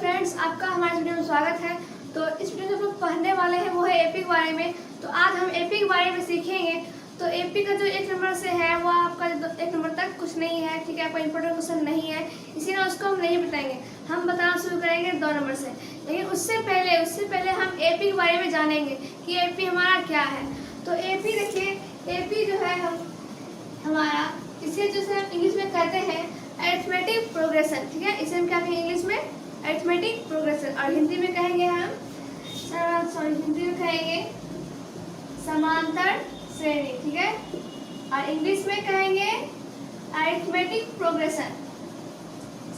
Friends, आपका हमारे video में स्वागत है। तो इस वीडियो में हम लोग पढ़ने वाले हैं वो है एपी के बारे में। तो आज हम एपी के बारे में सीखेंगे। तो एपी का जो 1 नंबर से है वो आपका 1 नंबर तक कुछ नहीं है, ठीक है, आपका इंपॉर्टेंट क्वेश्चन नहीं है, इसीलिए उसको हम नहीं बताएंगे। हम बताना शुरू करेंगे 2 नंबर से। लेकिन उससे पहले हम एपी के बारे में जानेंगे कि एपी हमारा क्या है। तो एपी देखिए, एपी जो है हमारा, इसे जो है इंग्लिश में कहते हैं अरिथमेटिक प्रोग्रेशन, ठीक है। इसे हम क्या कहेंगे इंग्लिश में? Arithmetic progression. और हिंदी में कहेंगे हम हिंदी में कहेंगे समांतर श्रेणी, ठीक है। और इंग्लिश में कहेंगे अरिथमेटिक प्रोग्रेशन,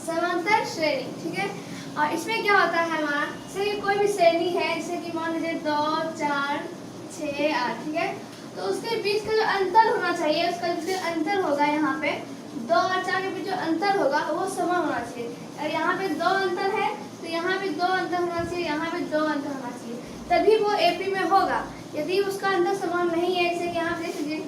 समांतर श्रेणी, ठीक है। और इसमें क्या होता है हमारा, जैसे कोई भी श्रेणी है, जैसे कि मान लीजिए 2, 4, 6, 8, ठीक है। तो उसके बीच का जो अंतर होना चाहिए, उसका जो अंतर होगा यहाँ पे 2 और 4 के बीच जो अंतर होगा वो समान होना चाहिए। और यहाँ पे 2 अंतर है तो यहाँ पे 2 अंतर होना चाहिए, यहाँ पे 2 अंतर होना चाहिए, तभी वो एपी में होगा। यदि उसका अंतर समान नहीं है, जैसे कि यहाँ पे देख लीजिए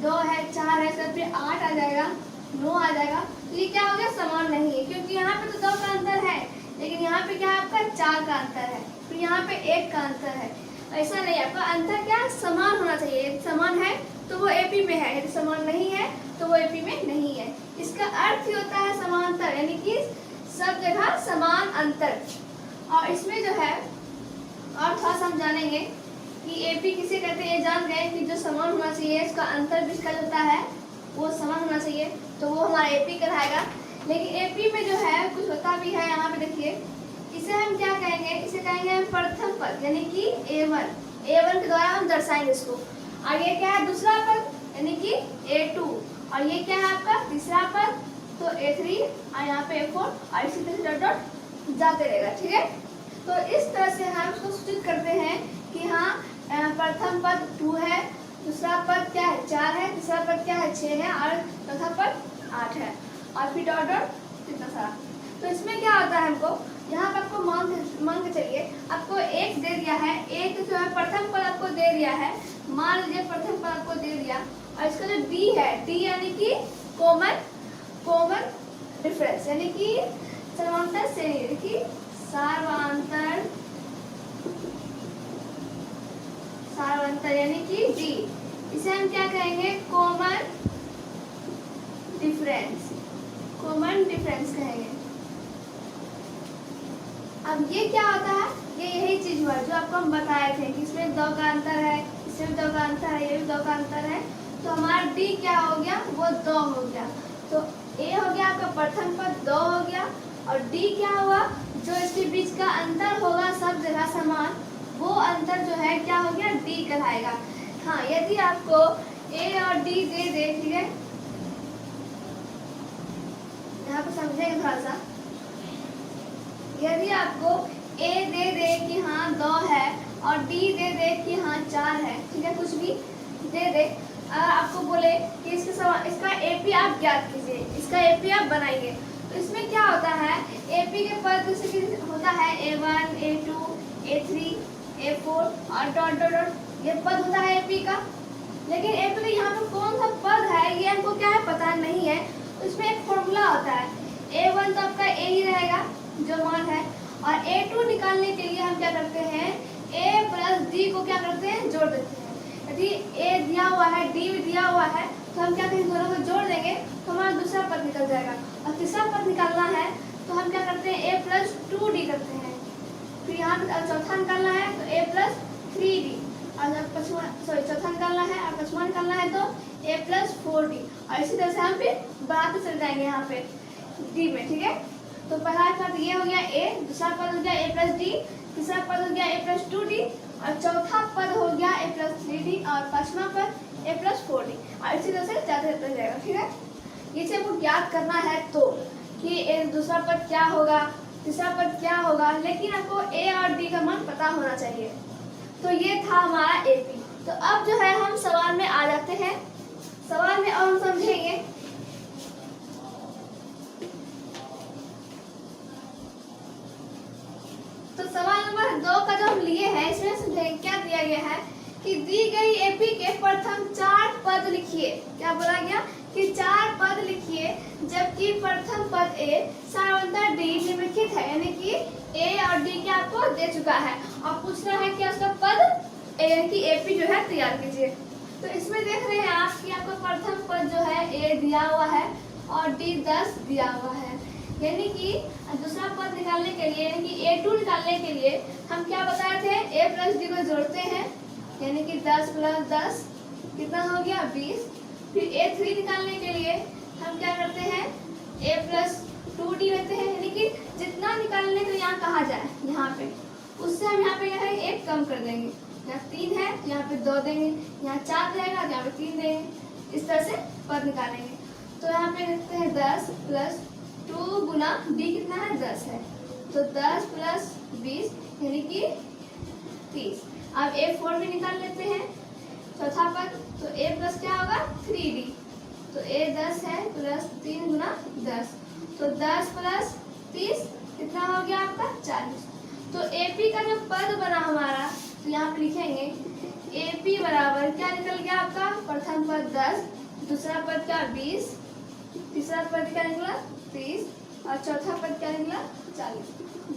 2 है, 4 है, फिर 8 आ जाएगा, 9 आ जाएगा, तो ये क्या हो गया? समान नहीं है। क्योंकि यहाँ पे तो 2 का अंतर है, लेकिन यहाँ पे क्या है आपका 4 का अंतर है, फिर यहाँ पे 1 का अंतर है। ऐसा नहीं, आपका अंतर क्या समान होना चाहिए। यदि समान है तो वो एपी में है, यदि समान नहीं है तो वो एपी में नहीं है। इसका अर्थ ही होता है समांतर, यानी कि सब जगह समान अंतर। और इसमें जो है और थोड़ा सा हम जानेंगे कि एपी किसे कहते हैं। ये जान गए कि जो समान होना चाहिए, इसका अंतर बीच का होता है वो समान होना चाहिए, तो वो हमारा एपी कहलाएगा। लेकिन एपी में जो है कुछ होता भी है, यहाँ पे देखिए, इसे हम क्या कहेंगे? इसे कहेंगे हम प्रथम पद, यानी कि A1 के द्वारा हम दर्शाएंगे इसको। और ये क्या है? दूसरा पद, यानी कि A2। और ये क्या है आपका तीसरा पद, तो A3, और यहाँ पे A4, और इसी तरह डॉट डॉट जाते रहेगा, ठीक है। तो इस तरह से हम इसको सूचित करते हैं कि हाँ, प्रथम पद 2 है, दूसरा पद क्या है 4 है, तीसरा पद क्या है 6 है, और चौथा पद 8 है, और फिर डॉट डॉट इतना सारा। तो इसमें क्या होता है, हमको यहाँ पर आपको मान के चलिए, आपको 1 दे दिया है, 1 जो है प्रथम पद आपको दे दिया है, मान लीजिए प्रथम पद आपको दे दिया। और इसका जो डी है, डी यानी कि कॉमन डिफरेंस, यानी कि समांतर श्रेणी, यानी कि सार्वंतर यानी कि डी। इसे हम क्या कहेंगे? कॉमन डिफरेंस कहेंगे। अब ये क्या होता है? ये यही चीज हुआ जो आपको हम बताए थे कि इसमें 2 का अंतर है, इसमें 2 का अंतर है, ये भी 2 का अंतर है। तो हमारा डी क्या हो गया? वो 2 हो गया। तो ए हो गया आपका प्रथम पद 2 हो गया, और डी क्या हुआ? जो इसके बीच का अंतर होगा सब जगह समान, वो अंतर जो है क्या हो गया? डी कहलाएगा। हाँ, यदि आपको ए और डी दे दे, ठीक है, यहाँ पे समझेंगे थोड़ा सा। यदि आपको ए दे दे कि हाँ 2 है, और डी दे दे कि हाँ 4 है, ठीक है, कुछ भी दे दे, आपको बोले कि इसका एपी आप ज्ञात कीजिए, इसका एपी आप बनाइए, तो इसमें क्या होता है? एपी के पद जैसे कि होता है A1, A2, A3, A4 और डॉट डॉट डॉट, ये पद होता है एपी का। लेकिन एपी का यहाँ पर कौन सा पद है ये हमको क्या है पता नहीं है। तो इसमें एक फॉर्मूला होता है, A1 तो आपका A ही रहेगा जो मान है, और A2 निकालने के लिए हम क्या करते हैं? A प्लस D को क्या करते हैं? जोड़ देते हैं। यदि A दिया हुआ है, D भी दिया हुआ है, तो हम क्या करेंगे? दोनों को जोड़ देंगे तो हमारा दूसरा पद निकल जाएगा। और तीसरा पद निकालना है तो हम क्या करते हैं? A प्लस 2D करते हैं। फिर यहाँ पे चौथा निकालना है तो A प्लस 3D, और जब चौथा निकालना है और पांचवा निकालना है तो A प्लस 4D, और इसी तरह से हम फिर बढ़ाते चले जाएंगे यहाँ पे D में, ठीक है। तो पहला पद ये हो गया A, दूसरा पद हो गया A प्लस D, तीसरा पद हो गया A प्लस 2D, और चौथा पद हो गया A प्लस 3D, और पांचवा पद A प्लस 4D, और इसी तरह से जाते जाएगा, ठीक है। ये से आपको ज्ञात करना है तो कि दूसरा पद क्या होगा, तीसरा पद क्या होगा, लेकिन आपको A और D का मान पता होना चाहिए। तो ये था हमारा एपी। तो अब जो है हम सवाल में आ जाते हैं। सवाल में और हम समझेंगे तो सवाल नंबर 2 का जो हम लिए हैं, इसमें समझेंगे क्या दिया गया है कि दी गई एपी के प्रथम 4 पद लिखिए। क्या बोला गया कि 4 पद लिखिए, जबकि प्रथम पद ए सार्वंतर बनता है डी निम्नलिखित है, यानी कि ए और डी क्या आपको दे चुका है और पूछना है कि उसका पद यानी कि एपी जो है तैयार कीजिए। तो इसमें देख रहे हैं आप कि आपका प्रथम पद जो है ए दिया हुआ है और डी 10 दिया हुआ है, यानी कि दूसरा पद निकालने के लिए यानी कि A2 निकालने के लिए हम क्या बताए थे, A प्लस डी को जोड़ते हैं, यानी कि 10 प्लस 10 कितना हो गया 20। फिर A3 निकालने के लिए हम क्या करते हैं, A प्लस 2D लेते हैं, यानी कि जितना निकालने को यहाँ कहा जाए यहाँ पे उससे हम यहाँ पे यहाँ एक कम कर देंगे। यहाँ 3 है तो यहाँ पे 2 देंगे, यहाँ 4 रहेगा तो यहाँ पे 3 देंगे, इस तरह से पद निकालेंगे। तो यहाँ पे लिखते हैं 10 प्लस 2 गुना डी कितना है 10 है, तो 10 प्लस 20 यानी कि 30। अब A4 भी निकाल लेते हैं चौथा पद, तो A प्लस क्या होगा 3D, तो A 10 है प्लस 3 गुना 10, तो 10 प्लस 30 कितना हो गया आपका 40। तो AP का जो पद बना हमारा, तो यहाँ पे लिखेंगे AP बराबर क्या निकल गया आपका, प्रथम पद 10, दूसरा पद क्या 20, तीसरा पद क्या निकला 30 और चौथा पद क्या निकला 40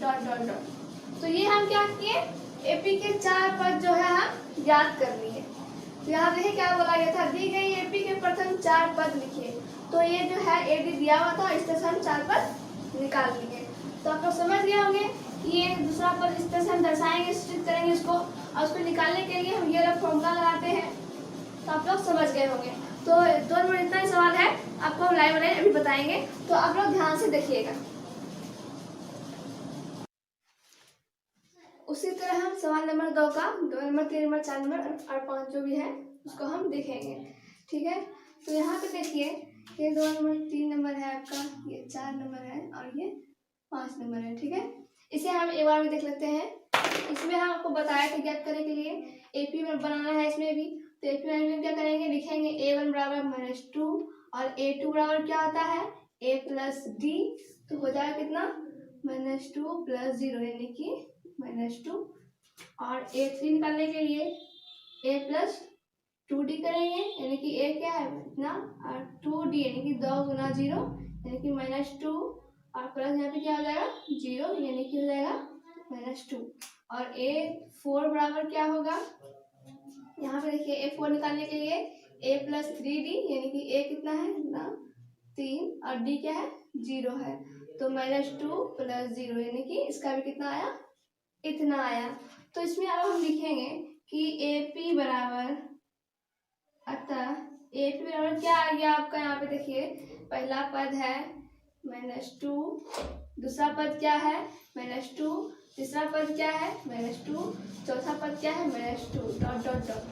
डॉट डॉट डॉट। तो ये हम क्या किए, एपी के 4 पद जो है हम याद कर लिए। तो यहाँ देखिए क्या बोला गया था, दी गई एपी के प्रथम 4 पद लिखिए। तो ये जो है एडी दिया हुआ था, इस तरह से हम 4 पद निकाल लिए। तो आप लोग समझ गए होंगे कि ये दूसरा पद इस तरह से हम दर्शाएंगे, सूचित करेंगे इसको, और उसको निकालने के लिए हम ये वाला फॉर्मूला लगाते हैं। तो आप लोग समझ गए होंगे। तो 2 नंबर इतना ही सवाल है, आपको हम लाइव अभी बताएंगे, तो आप लोग ध्यान से देखिएगा। उसी तरह हम सवाल नंबर 2 का 2 नंबर 3 नंबर 4 नंबर और 5 जो भी है उसको हम देखेंगे, ठीक है। तो यहाँ पे देखिए ये 2 नंबर 3 नंबर है आपका, ये 4 नंबर है और ये 5 नंबर है, ठीक है। इसे हम एक बार भी देख लेते हैं। इसमें हम आपको बताया था ज्ञात करने के लिए एपी में बनाना है, इसमें भी तो एपी में क्या करेंगे, लिखेंगे A1 बराबर -2 और A2 बराबर क्या होता है A प्लस डी, तो हो जाएगा कितना -2 प्लस 0 यानी कि -2। और A3 निकालने के लिए A प्लस 2D करेंगे, यानी कि A क्या है इतना और 2D यानी कि 2 गुना 0 यानी कि -2 और प्लस यहाँ पे क्या हो जाएगा 0 यानी कि हो जाएगा -2। और A4 बराबर क्या होगा, यहाँ पे देखिए A4 निकालने के लिए A प्लस 3D यानी कि A कितना है ना 3 और D क्या है 0 है, तो -2 प्लस 0 यानी कि इसका भी कितना आया इतना आया। तो इसमें अब हम लिखेंगे कि AP बराबर, अतः AP बराबर क्या आ गया आपका, यहाँ पे देखिए पहला पद है -2, दूसरा पद क्या है -2, तीसरा पद क्या है -2, चौथा पद क्या है -2 डॉट डॉट डॉट,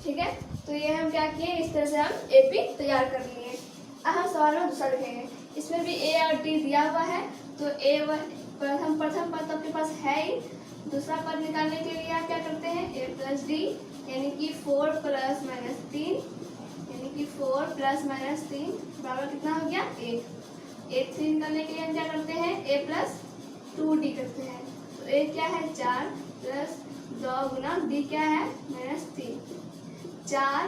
ठीक है। तो ये हम क्या किए, इस तरह से हम एपी तैयार कर लिए। अब हम सवाल में दूसरा लिखेंगे, इसमें भी ए और डी दिया हुआ है, तो A1 प्रथम पद आपके पास है ही, दूसरा पद निकालने के लिए आप क्या करते हैं A प्लस डी यानी कि 4 प्लस -3 यानी कि 4 प्लस -3 बराबर कितना हो गया 1। A3 निकालने के लिए हम क्या करते हैं A प्लस 2D करते हैं, तो A क्या है 4 प्लस 2 गुना D क्या है -3, 4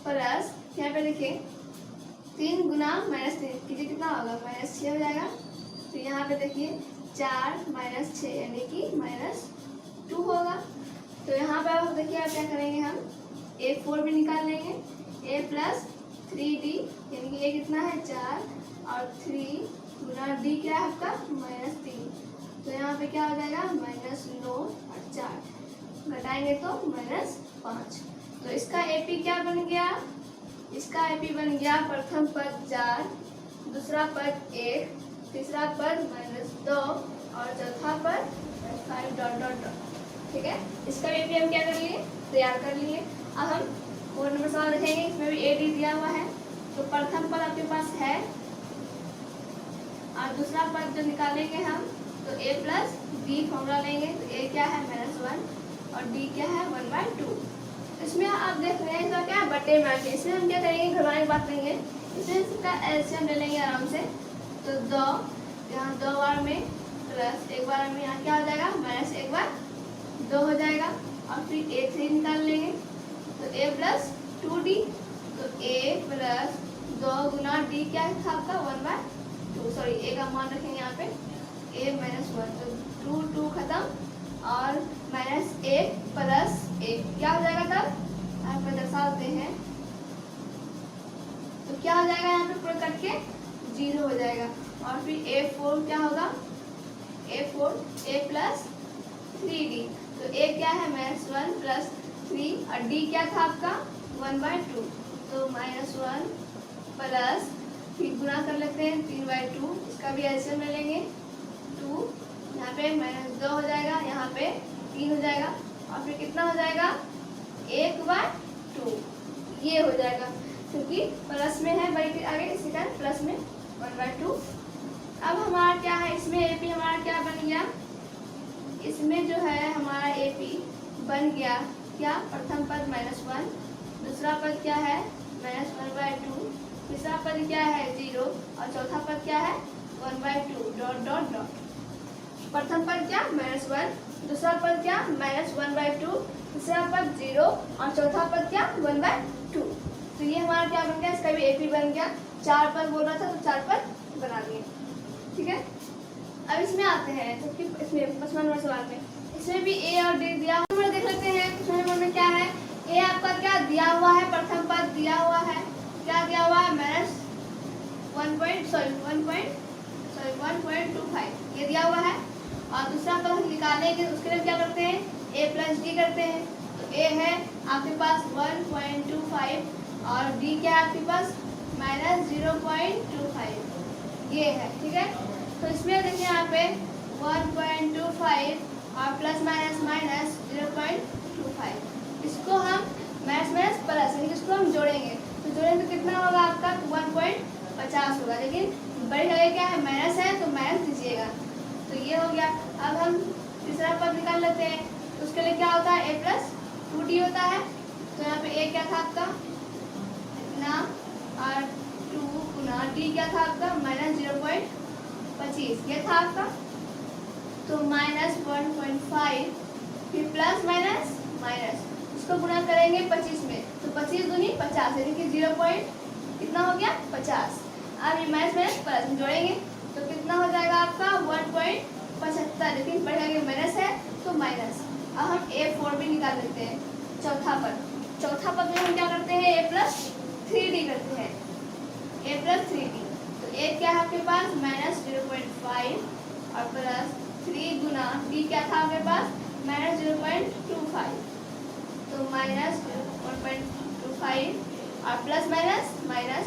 प्लस यहाँ पे देखिए 3 गुना -3 कीजिए कितना होगा -6 हो जाएगा। तो यहाँ पे देखिए 4 -6 यानी कि -2 होगा। तो यहाँ पे आप देखिए आप क्या करेंगे, हम A4 भी निकाल लेंगे, A प्लस 3D यानी कि A कितना है 4 और 3 गुना D क्या है आपका -3, तो यहाँ पे क्या हो जाएगा -9 और 4 घटाएंगे तो -5। तो इसका AP क्या बन गया, इसका AP बन गया प्रथम पद 4, दूसरा पद 1, तीसरा पद -2 और चौथा पद 5 डॉट डॉट डॉट, ठीक है। इसका भी हम क्या कर लिए तैयार कर लिए। अब हम 4 नंबर सवाल देखेंगे, इसमें भी AD दिया हुआ है, तो प्रथम पद आपके पास है और दूसरा पद जो निकालेंगे हम तो A प्लस D फॉर्मूला लेंगे, तो A क्या है -1 और D क्या है 1/2। इसमें आप देख रहे हैं इसका क्या है बटे में आके, इसमें हम क्या करेंगे घरवाने की बात करेंगे, इसमें इसका एलसीएम ले लेंगे आराम से, तो 2 यहाँ 2 बार में प्लस 1 बार में यहाँ क्या हो जाएगा -1 बार 2 हो जाएगा। और फिर A3 निकाल लेंगे, तो A प्लस 2D, तो A प्लस 2 गुना D क्या था आपका 1/2 2, सॉरी ए का मान रखेंगे यहाँ पे a माइनस 1, तो 2 खत्म और माइनस a प्लस a क्या हो जाएगा तब यहाँ पे दर्शाते हैं, तो क्या हो जाएगा यहाँ पे पूरा कट के 0 हो जाएगा। और फिर a4 क्या होगा, a4 a प्लस 3d, तो a क्या है -1 प्लस 3 और d क्या था आपका 1/2, तो -1 प्लस फिर गुना कर लेते हैं 3/2, इसका भी ऐसे में लेंगे 2, यहाँ पे -2 हो जाएगा, यहाँ पे 3 हो जाएगा और फिर कितना हो जाएगा 1/2, ये हो जाएगा क्योंकि प्लस में है बड़ी के आगे, इसी कारण प्लस में 1/2। अब हमारा क्या है इसमें AP हमारा क्या बन गया, इसमें जो है हमारा AP बन गया क्या, प्रथम पद -1, दूसरा पद क्या है -1/2, तीसरा पद क्या है 0 और चौथा पद क्या है 1/2 डॉट डॉट डॉट। प्रथम पद क्या -1, दूसरा पद क्या -1/2, तीसरा पद 0 और चौथा पद क्या 1/2। तो ये हमारा क्या बन गया, इसका भी AP बन गया। 4 पद बोल रहा था तो 4 पद बना दिए, ठीक है। अब इसमें आते हैं तो इसमें 55 नंबर सवाल में, इसमें भी A और D दिया हुआ देख लेते हैं। 55 नंबर में क्या है, A आपका क्या दिया हुआ है, प्रथम पद दिया हुआ है, क्या दिया हुआ है -1.25 ये दिया हुआ है। और दूसरा पद हम निकालेंगे उसके लिए क्या करते हैं A प्लस D करते हैं, तो A है आपके पास 1.25 और D क्या है आपके पास -0.25 ये है, ठीक है। तो इसमें देखिए यहाँ पे 1.25 और प्लस माइनस माइनस 0.25, इसको हम माइनस प्लस यानी इसको हम जोड़ेंगे, तो जोड़ेंगे तो कितना होगा आपका 1.50 होगा, लेकिन बड़ी जगह क्या है माइनस है तो माइनस दीजिएगा, तो ये हो गया। अब हम तीसरा पद निकाल लेते हैं, तो उसके लिए क्या होता है A प्लस 2D होता है, तो यहाँ पे A क्या था आपका इतना और 2 गुना D क्या था आपका -0.25 ये था आपका, तो -1.5 फिर प्लस माइनस माइनस इसको गुना करेंगे 25 में, तो 25 दूनी 50 यानी कि 0. कितना हो गया 50। अब ये माइनस माइनस प्लस जोड़ेंगे तो कितना हो जाएगा आपका 1.75, लेकिन बढ़ेगा माइनस है तो माइनस। अब हम A4 भी निकाल लेते हैं, चौथा पद में हम क्या करते हैं A प्लस 3D करते हैं, A प्लस 3D, तो A क्या है आपके पास -0.5 और प्लस 3 गुना D क्या था आपके पास -0.25, तो -1.25 और प्लस माइनस माइनस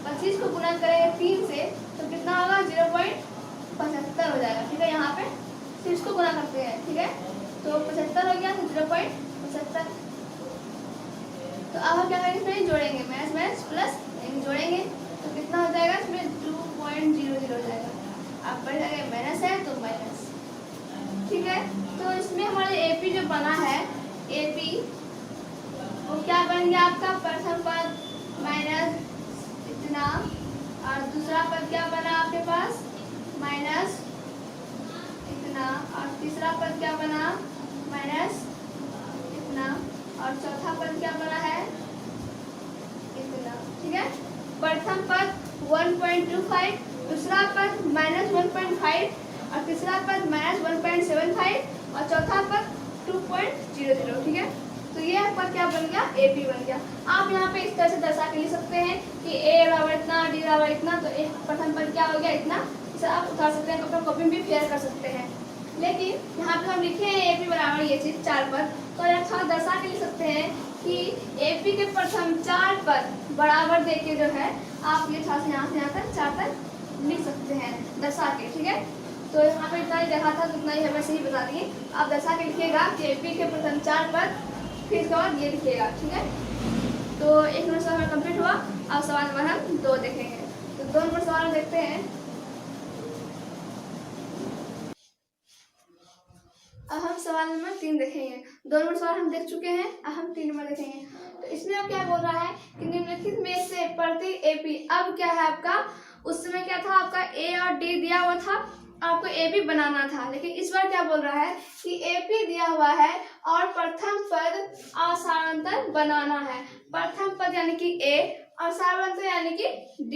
25 को गुना करेंगे 3 से तो कितना होगा 0.75 हो जाएगा, ठीक है। यहाँ पे फिर इसको गुना करते हैं, ठीक है, तो 75 हो गया तो 0.75। तो अब हम क्या करेंगे इसमें जोड़ेंगे माइनस माइनस प्लस जोड़ेंगे तो कितना हो जाएगा इसमें 2.00 हो जाएगा। अब बढ़ जाएगा माइनस है तो माइनस, ठीक है। तो इसमें हमारे AP जो बना है AP वो क्या बन गया आपका प्रथम पद माइनस इतना और दूसरा पद क्या बना आपके पास माइनस इतना और तीसरा पद क्या बना माइनस इतना और चौथा पद क्या बना है इतना, ठीक है। प्रथम पद 1.25, दूसरा पद -1.5 और तीसरा पद -1.75 और चौथा पद 2.00, ठीक है। तो ये आपका क्या बन गया AP बन गया। आप यहाँ पे इस तरह से दर्शा के लिख सकते हैं कि A बराबर इतना D बराबर इतना, तो एक प्रथम पद क्या हो गया इतना, इसे आप उतार सकते हैं, अपना कॉपी में भी फेयर कर सकते हैं। लेकिन यहाँ पे हम लिखे हैं AP बराबर ये चीज 4 पद, तो थोड़ा दर्शा के लिख सकते हैं कि AP के प्रथम 4 पद बराबर देके जो है आप ये थोड़ा सा यहाँ से यहाँ तक 4 तक लिख सकते हैं दर्शा के, ठीक है। तो यहाँ पे इतना ही देखा था तो इतना ही हमें सही बता दिए। आप दर्शा के लिखिएगा कि AP के प्रथम 4 पद, फिर इसके बाद ये लिखिएगा, ठीक है। तो 1 नंबर सवाल कंप्लीट हुआ। अब सवाल नंबर हम 2 देखेंगे, तो 2 नंबर सवाल देखते हैं। अब हम सवाल नंबर 3 देखेंगे। 2 नंबर सवाल हम देख चुके हैं, अब हम 3 नंबर देखेंगे। तो इसमें अब क्या बोल रहा है कि निम्नलिखित में से प्रत्येक AP, अब क्या है आपका उस समय क्या था आपका A और D दिया हुआ था, आपको AP बनाना था, लेकिन इस बार क्या बोल रहा है कि AP दिया हुआ है और प्रथम पद असारांतर बनाना है। प्रथम पद यानी कि A और सारांतर यानी कि D।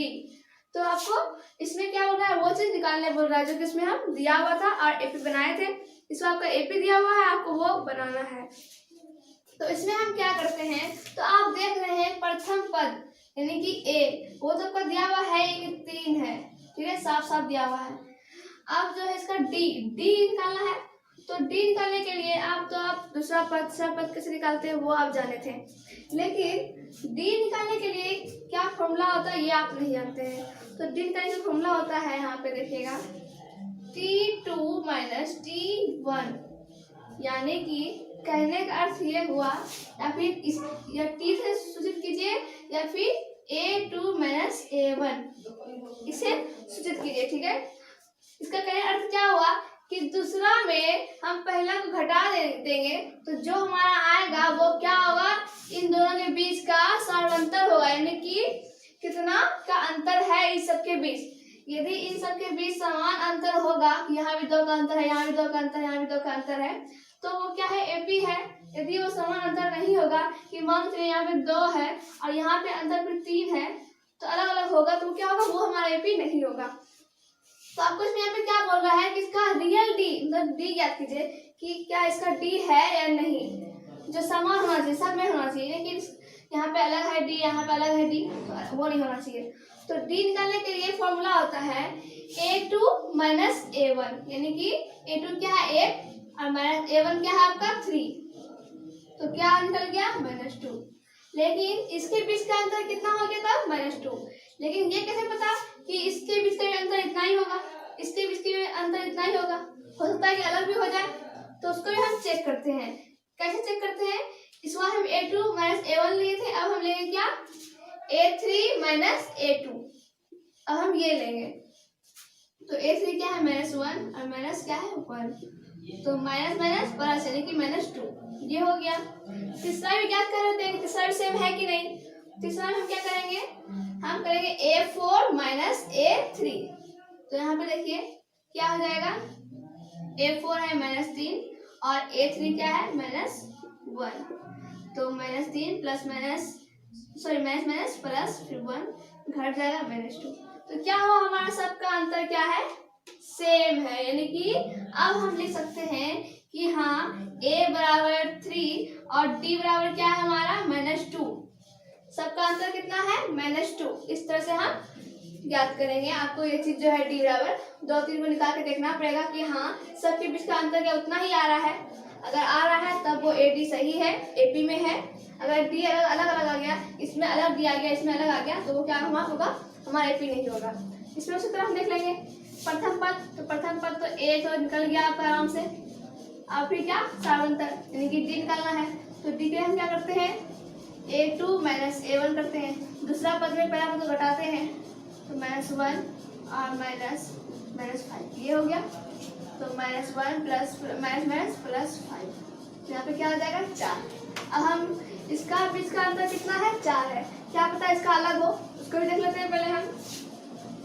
तो आपको इसमें क्या बोल रहा है, वो चीज निकालने बोल रहा है जो कि इसमें हम दिया हुआ था और एपी बनाए थे। इसमें आपका एपी दिया हुआ है, आपको वो बनाना है। तो इसमें हम क्या करते हैं, तो आप देख रहे हैं प्रथम पद यानी कि ए, वो तो आपका दिया हुआ है कि 3 है, ठीक है, साफ साफ दिया हुआ है। अब जो है इसका डी निकालना है। तो डी निकालने के लिए आप दूसरा पद तीसरा पद कैसे निकालते हैं वो आप जाने थे, लेकिन डी निकालने के लिए क्या फॉर्मूला होता है ये आप नहीं जानते हैं। तो डी निकालने का फॉर्मूला होता है, यहाँ पे देखिएगा, T2 माइनस T1, यानी कि कहने का अर्थ ये हुआ, या फिर इस या टी से सूचित कीजिए या फिर A2 माइनस A1 इसे सूचित कीजिए, ठीक है। इसका कहने का अर्थ क्या हुआ कि दूसरा में हम पहला को घटा देंगे तो जो हमारा आएगा वो क्या होगा, इन दोनों के बीच का सार्वंतर होगा, यानी कि कितना का अंतर है इस सब के बीच। यदि इन सब के बीच समान अंतर होगा, यहाँ भी 2 का अंतर है, यहाँ भी 2 का अंतर है, यहाँ भी 2 का अंतर है, तो वो क्या है, एपी है। यदि वो समान अंतर नहीं होगा, कि मान लीजिए यहाँ पे 2 है और यहाँ पे अंतर पे 3 है, तो अलग अलग होगा, तो क्या होगा, वो हमारा एपी नहीं होगा। तो आपको इसमें यहाँ पे क्या बोल रहा है कि इसका रियल डी, मतलब डी ज्ञात कीजिए कि क्या इसका डी है या नहीं, जो समान होना चाहिए, सब में होना चाहिए, लेकिन यहाँ पे अलग है डी, यहाँ पे अलग है डी, तो वो नहीं होना चाहिए। तो डी निकालने के लिए फॉर्मूला होता है A2 माइनस A1, यानी कि A2 क्या है 8 और माइनस A1 क्या है आपका 3, तो क्या निकल गया -2। लेकिन इसके बीच का अंतर कितना हो गया था, -2। लेकिन ये कैसे पता कि इसके बीच का अंतर इतना ही होगा, इसके बीच का अंतर इतना ही होगा, हो सकता है कि अलग भी हो जाए, तो उसको भी हम चेक करते हैं। कैसे चेक करते हैं, इस बार हम A2 माइनस A1 लिए थे, अब हम लेंगे क्या, A3 माइनस A2, अब हम ये लेंगे। तो A3 क्या है -1 और माइनस क्या है 1, तो माइनस माइनस प्लस यानी कि -2, ये हो गया। तीसरा भी क्या कर रहे हैं, तीसरा भी सेम है कि नहीं, तीसरा में हम क्या करेंगे, हम करेंगे A4 माइनस A3, तो यहाँ पे देखिए क्या हो जाएगा, A4 है -3 और A3 क्या है -1, तो -3 plus minus minus minus plus फिर 1 घट जाएगा -2, तो क्या हुआ, हमारा सबका अंतर क्या है, सेम है, यानी कि अब हम लिख सकते हैं कि हाँ A बराबर 3 और D बराबर क्या है हमारा -2, सबका अंतर कितना है -2। इस तरह से हम ज्ञात करेंगे। आपको ये चीज जो है D बराबर 2 3 को निकाल के देखना पड़ेगा कि हाँ सबके बीच का अंतर क्या उतना ही आ रहा है, अगर आ रहा है तब वो AD सही है, AP में है। अगर D अलग अलग आ गया, इसमें अलग दिया गया, इसमें अलग आ गया, तो वो क्या होगा, हमारा AP नहीं होगा। इसमें उसी तरह हम देख लेंगे प्रथम पद, तो प्रथम पद तो A तो निकल गया आपका आराम से। अब फिर क्या, सार्वंतर यानी कि D निकालना है, तो D के हम क्या करते हैं, A2 माइनस A1 करते हैं। दूसरा पद में पहला पद को घटाते हैं, तो -1 और -5 ये हो गया, तो -1 प्लस माइनस प्लस 5, तो यहाँ पे क्या हो जाएगा 4। अब हम इसका बीच का अंतर कितना है, 4 है, क्या पता इसका अलग हो, उसको भी देख लेते हैं पहले हम।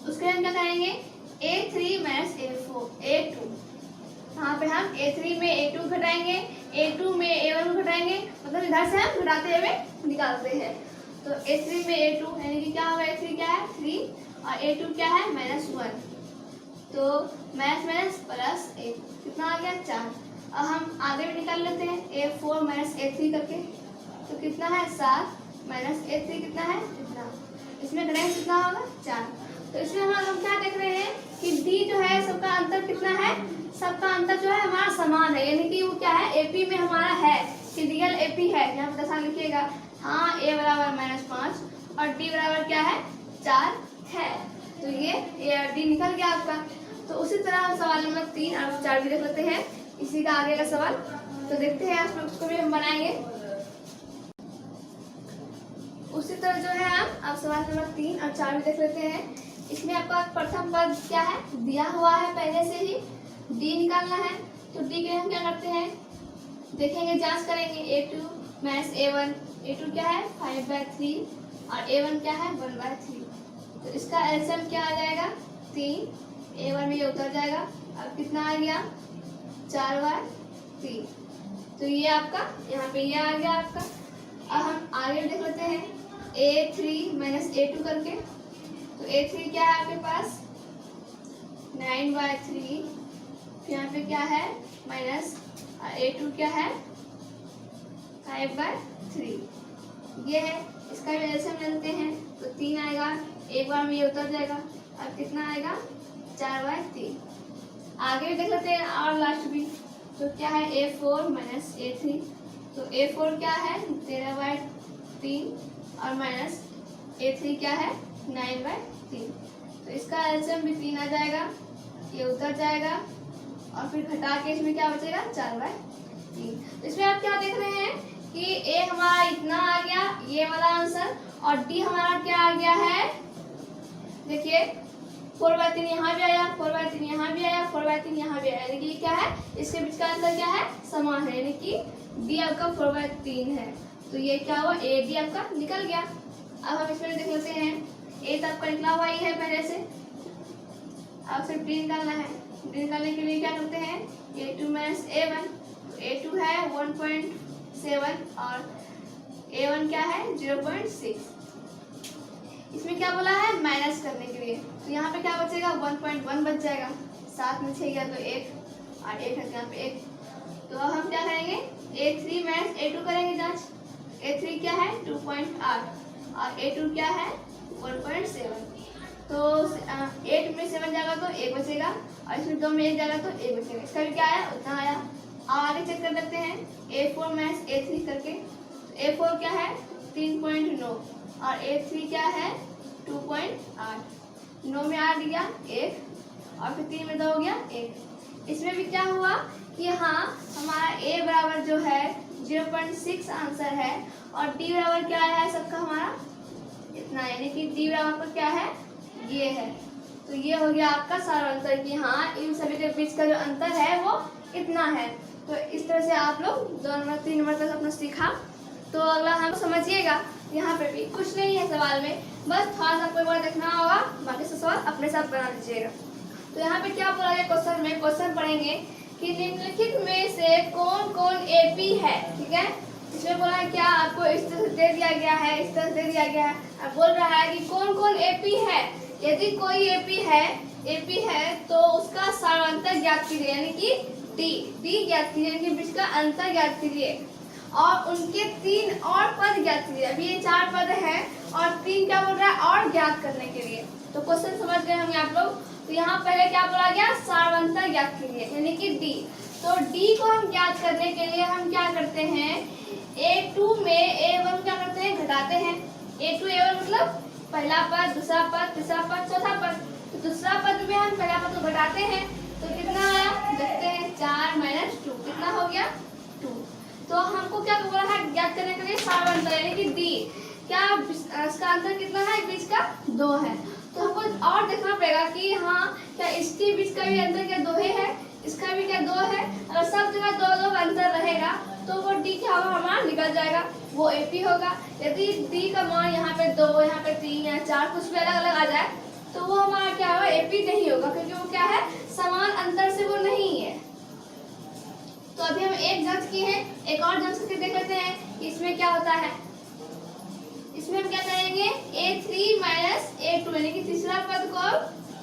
उसके हम क्या करेंगे, A3 माइनस A2, यहाँ पे हम A3 में A2 घटाएंगे, A2 में A1 घटाएंगे, मतलब इधर से हम घटाते हुए निकालते हैं। तो A3 में A2 यानी कि क्या होगा, A3 क्या है 3 और A2 क्या है -1, तो माइनस प्लस 1 कितना आ गया 4। अब हम आगे भी निकाल लेते हैं A4 माइनस A3 करके, तो कितना है 7 माइनस A3 कितना है इतना, इसमें घटाएंगे कितना होगा 4। तो इसमें हम क्या देख रहे हैं कि D जो है सबका अंतर कितना है, सबका अंतर जो है हमारा समान है, यानी कि वो क्या है AP में हमारा है, कि रियल AP है। यहाँ पे दशा लिखिएगा, हाँ A बराबर -5 और D बराबर क्या है 4 है, तो ये D निकल गया आपका। तो उसी तरह हम सवाल नंबर 3 और 4 भी देख लेते हैं, इसी का आगे का सवाल, तो देखते हैं उसको भी हम बनाएंगे। उसी तरह जो है हम अब सवाल नंबर 3 और 4 भी देख लेते हैं। इसमें आपका प्रथम पद क्या है, दिया हुआ है पहले से ही, D निकालना है, तो D के हम क्या करते हैं, देखेंगे जांच करेंगे, A2 माइनस A1, A2 क्या है 5/3 और A1 क्या है 1/3, तो इसका एलसीएम क्या आ जाएगा 3, A1 में ये उतर जाएगा, अब कितना आ गया 4/3, तो ये आपका यहाँ पे ये आ गया आपका। अब हम आगे देख लेते हैं A3 माइनस A2 करके, तो A3 क्या है आपके पास 9/3, यहाँ पे क्या है माइनस, A2 क्या है 5/3, ये है। इसका भी एलसीएम लेते हैं तो 3 आएगा, एक बार में ये उतर जाएगा। अब कितना आएगा 4/3। आगे भी देख लेते हैं और लास्ट भी। तो क्या है A4 माइनस A3, तो A4 क्या है 13/3 और माइनस A3 क्या है 9/3। तो इसका एलसीएम भी 3 आ जाएगा, ये उतर जाएगा और फिर घटा के इसमें क्या बचेगा 4/3। तो इसमें आप क्या देख रहे हैं कि A हमारा इतना आ गया, ये वाला आंसर, और D हमारा क्या आ गया है, देखिए 4/3 यहाँ भी आया, 4/3 यहाँ भी आया, 4/3 यहाँ भी आया, यानी कि क्या है इसके बीच का आंसर क्या है समान है, यानी कि D आपका 4/3 है। तो ये क्या हुआ AD आपका निकल गया। अब हम इसमें देख लेते हैं, A तो आपका निकला हुआ ही है पहले से, अब सिर्फ D निकालना है। D निकालने के लिए क्या करते हैं A2 माइनस A1, तो A2 है 1.7 और A1 क्या है 0.6। इसमें क्या बोला है माइनस करने के लिए, तो यहाँ पे क्या बचेगा 1.1 बच जाएगा, 7 में 6 गया तो 1 और 1 है यहाँ पे 1। तो अब हम क्या करेंगे A3 माइनस A2 करेंगे जांच। A3 क्या है 2.8 और A2 क्या है 1.7। तो 8 में 7 जाएगा तो 1 बचेगा और इसमें 2 में 1 जाएगा तो 1 बचेगा। इसका भी क्या आया उतना आया। अब आगे चेक कर लेते हैं A4 माइनस A3 करके। A4 क्या है 3.9 और A3 क्या है 2.8, 9 में 8 गया 1 और फिर 3 में 2 हो गया 1। इसमें भी क्या हुआ कि हाँ हमारा A बराबर जो है 0.6 आंसर है और D बराबर क्या आया है सबका हमारा इतना, यानी कि D बराबर पर क्या है ये है। तो ये हो गया आपका सारा अंतर कि हाँ इन सभी के बीच का जो अंतर है वो इतना है। तो इस तरह से आप लोग 2 नंबर 3 नंबर तक अपना सीखा। तो अगला हम समझिएगा, यहाँ पे भी कुछ नहीं है सवाल में, बस थोड़ा सा कोई बार देखना होगा, बाकी सब सवाल अपने साथ बना लीजिएगा। तो यहाँ पे क्या बोला गया क्वेश्चन में, क्वेश्चन पढ़ेंगे कि निम्नलिखित में से कौन कौन एपी है, ठीक है। इसमें बोला है क्या आपको इस तरह से दे दिया गया है, इस तरह से दे दिया गया है, अब बोल रहा है कि कौन कौन एपी है। यदि कोई एपी है तो उसका सारांतर ज्ञात कीजिए, यानी कि डी ज्ञात कीजिए, यानी कि बीच का अंतर ज्ञात कीजिए और उनके 3 और पद ज्ञात कीजिए। अभी ये 4 पद है और 3 क्या बोल रहा है और ज्ञात करने के लिए। तो क्वेश्चन समझ गए होंगे आप लोग। तो यहाँ पहले क्या बोला गया सारांतर ज्ञात कीजिए, यानी कि डी। तो डी को हम ज्ञात करने के लिए हम क्या करते हैं A2 में A1 क्या करते हैं घटाते हैं। A2 A1 मतलब पहला पद, दूसरा पद, तीसरा पद, चौथा पद। तो दूसरा पद में हम पहला पद को घटाते हैं तो कितना आया देखते हैं 4 माइनस 2 कितना हो गया 2। तो हमको क्या बोला है ज्ञात करने के लिए सारांतर यानी कि डी, क्या इसका अंतर कितना है बीच का 2 है। तो हमको और देखना पड़ेगा कि हाँ क्या इसके बीच का भी अंतर क्या 2 है, इसका भी क्या 2 है। अगर सब जगह 2 का अंतर रहेगा तो वो डी क्या होगा हमारा निकल जाएगा, वो एपी होगा। यदि डी का मान यहाँ पे 2, यहाँ पे 3 या 4 कुछ भी अलग अलग आ जाए तो वो हमारा क्या होगा एपी नहीं होगा, क्योंकि वो क्या है समान अंतर से वो नहीं है। तो अभी हम एक जांच की है, एक और जांच करके देख लेते हैं कि इसमें क्या होता है। इसमें हम क्या करेंगे A3 माइनस A2 यानी कि तीसरा पद को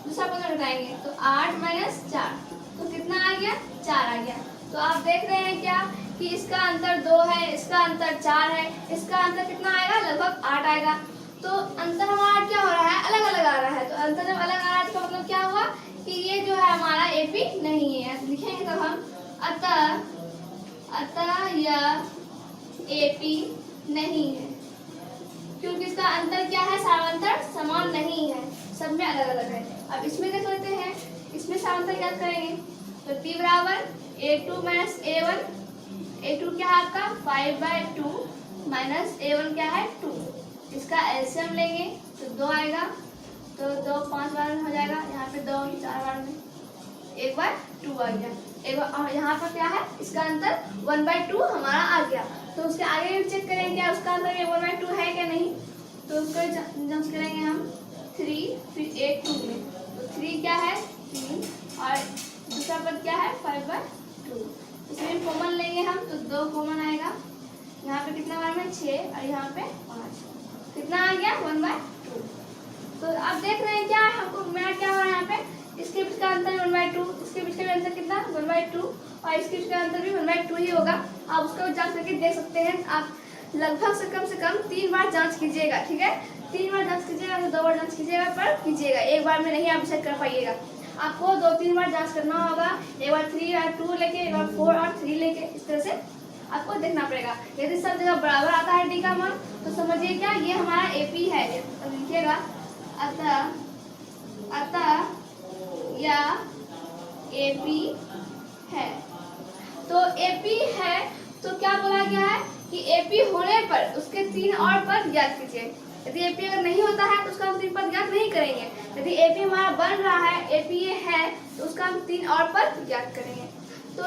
दूसरा पद में घटाएंगे तो 8 माइनस 4 तो कितना आ गया 4 आ गया। तो आप देख रहे हैं क्या कि इसका अंतर 2 है, इसका अंतर 4 है, इसका अंतर कितना आएगा लगभग 8 आएगा। तो अंतर हमारा क्या हो रहा है अलग अलग आ रहा है। तो अंतर जब अलग आ रहा है तो मतलब क्या हुआ कि ये जो है हमारा एपी नहीं है। तो लिखेंगे तब हम अतः यह एपी नहीं है, क्योंकि इसका अंतर क्या है सारांतर समान नहीं है, सब में अलग अलग है। अब इसमें देख लेते हैं, इसमें सारांतर ज्ञात करेंगे तो P बराबर A2 माइनस A1, A2 क्या है आपका 5/2 माइनस A1 क्या है 2। इसका एलसीएम लेंगे तो 2 आएगा, तो 2 5 बार में हो जाएगा, यहाँ पे 2 4 बार में 1/2 आ गया। यहाँ पर क्या है इसका अंतर 1/2 हमारा आ गया। तो उसके आगे भी चेक करेंगे क्या उसका अंतर 1/2 है क्या नहीं। तो उसको जांच करेंगे हम 3 फिर A2 में, तो 3 क्या है 3 और दूसरा पद क्या है 5/2। इसमें कॉमन लेंगे हम तो 2 कॉमन आएगा, यहाँ पे कितना बार में 6 और यहाँ पे 5, कितना आ गया 1/2। तो आप देख रहे हैं क्या हमको मेरा क्या हो रहा है यहाँ पे, इसके बीच का अंतर 1/2, इसके बीच का अंतर कितना 1/2 और इसके बीच का अंतर भी 1/2 ही होगा। आप उसको जांच करके देख सकते हैं। आप लगभग से कम 3 बार जांच कीजिएगा, ठीक है। 3 बार जांच कीजिएगा, 2 बार जांच कीजिएगा, पर कीजिएगा, एक बार में नहीं आप डिसाइड कर पाइएगा। आपको 2-3 बार जांच करना होगा, एक बार 3 और 2 लेके, एक बार 4 और 3 लेके, इस तरह से आपको देखना पड़ेगा। यदि सब जगह बराबर आता है डी का मान तो समझिए क्या ये हमारा एपी है। लिखिएगा अतः यह एपी है। तो एपी है तो क्या बोला गया है कि एपी होने पर उसके 3 और पद ज्ञात कीजिए। यदि एपी अगर नहीं होता है तो उसका हम 3 पद ज्ञात नहीं करेंगे। यदि एपी हमारा बन रहा है, एपी ये है, तो उसका हम 3 और पद ज्ञात करेंगे। तो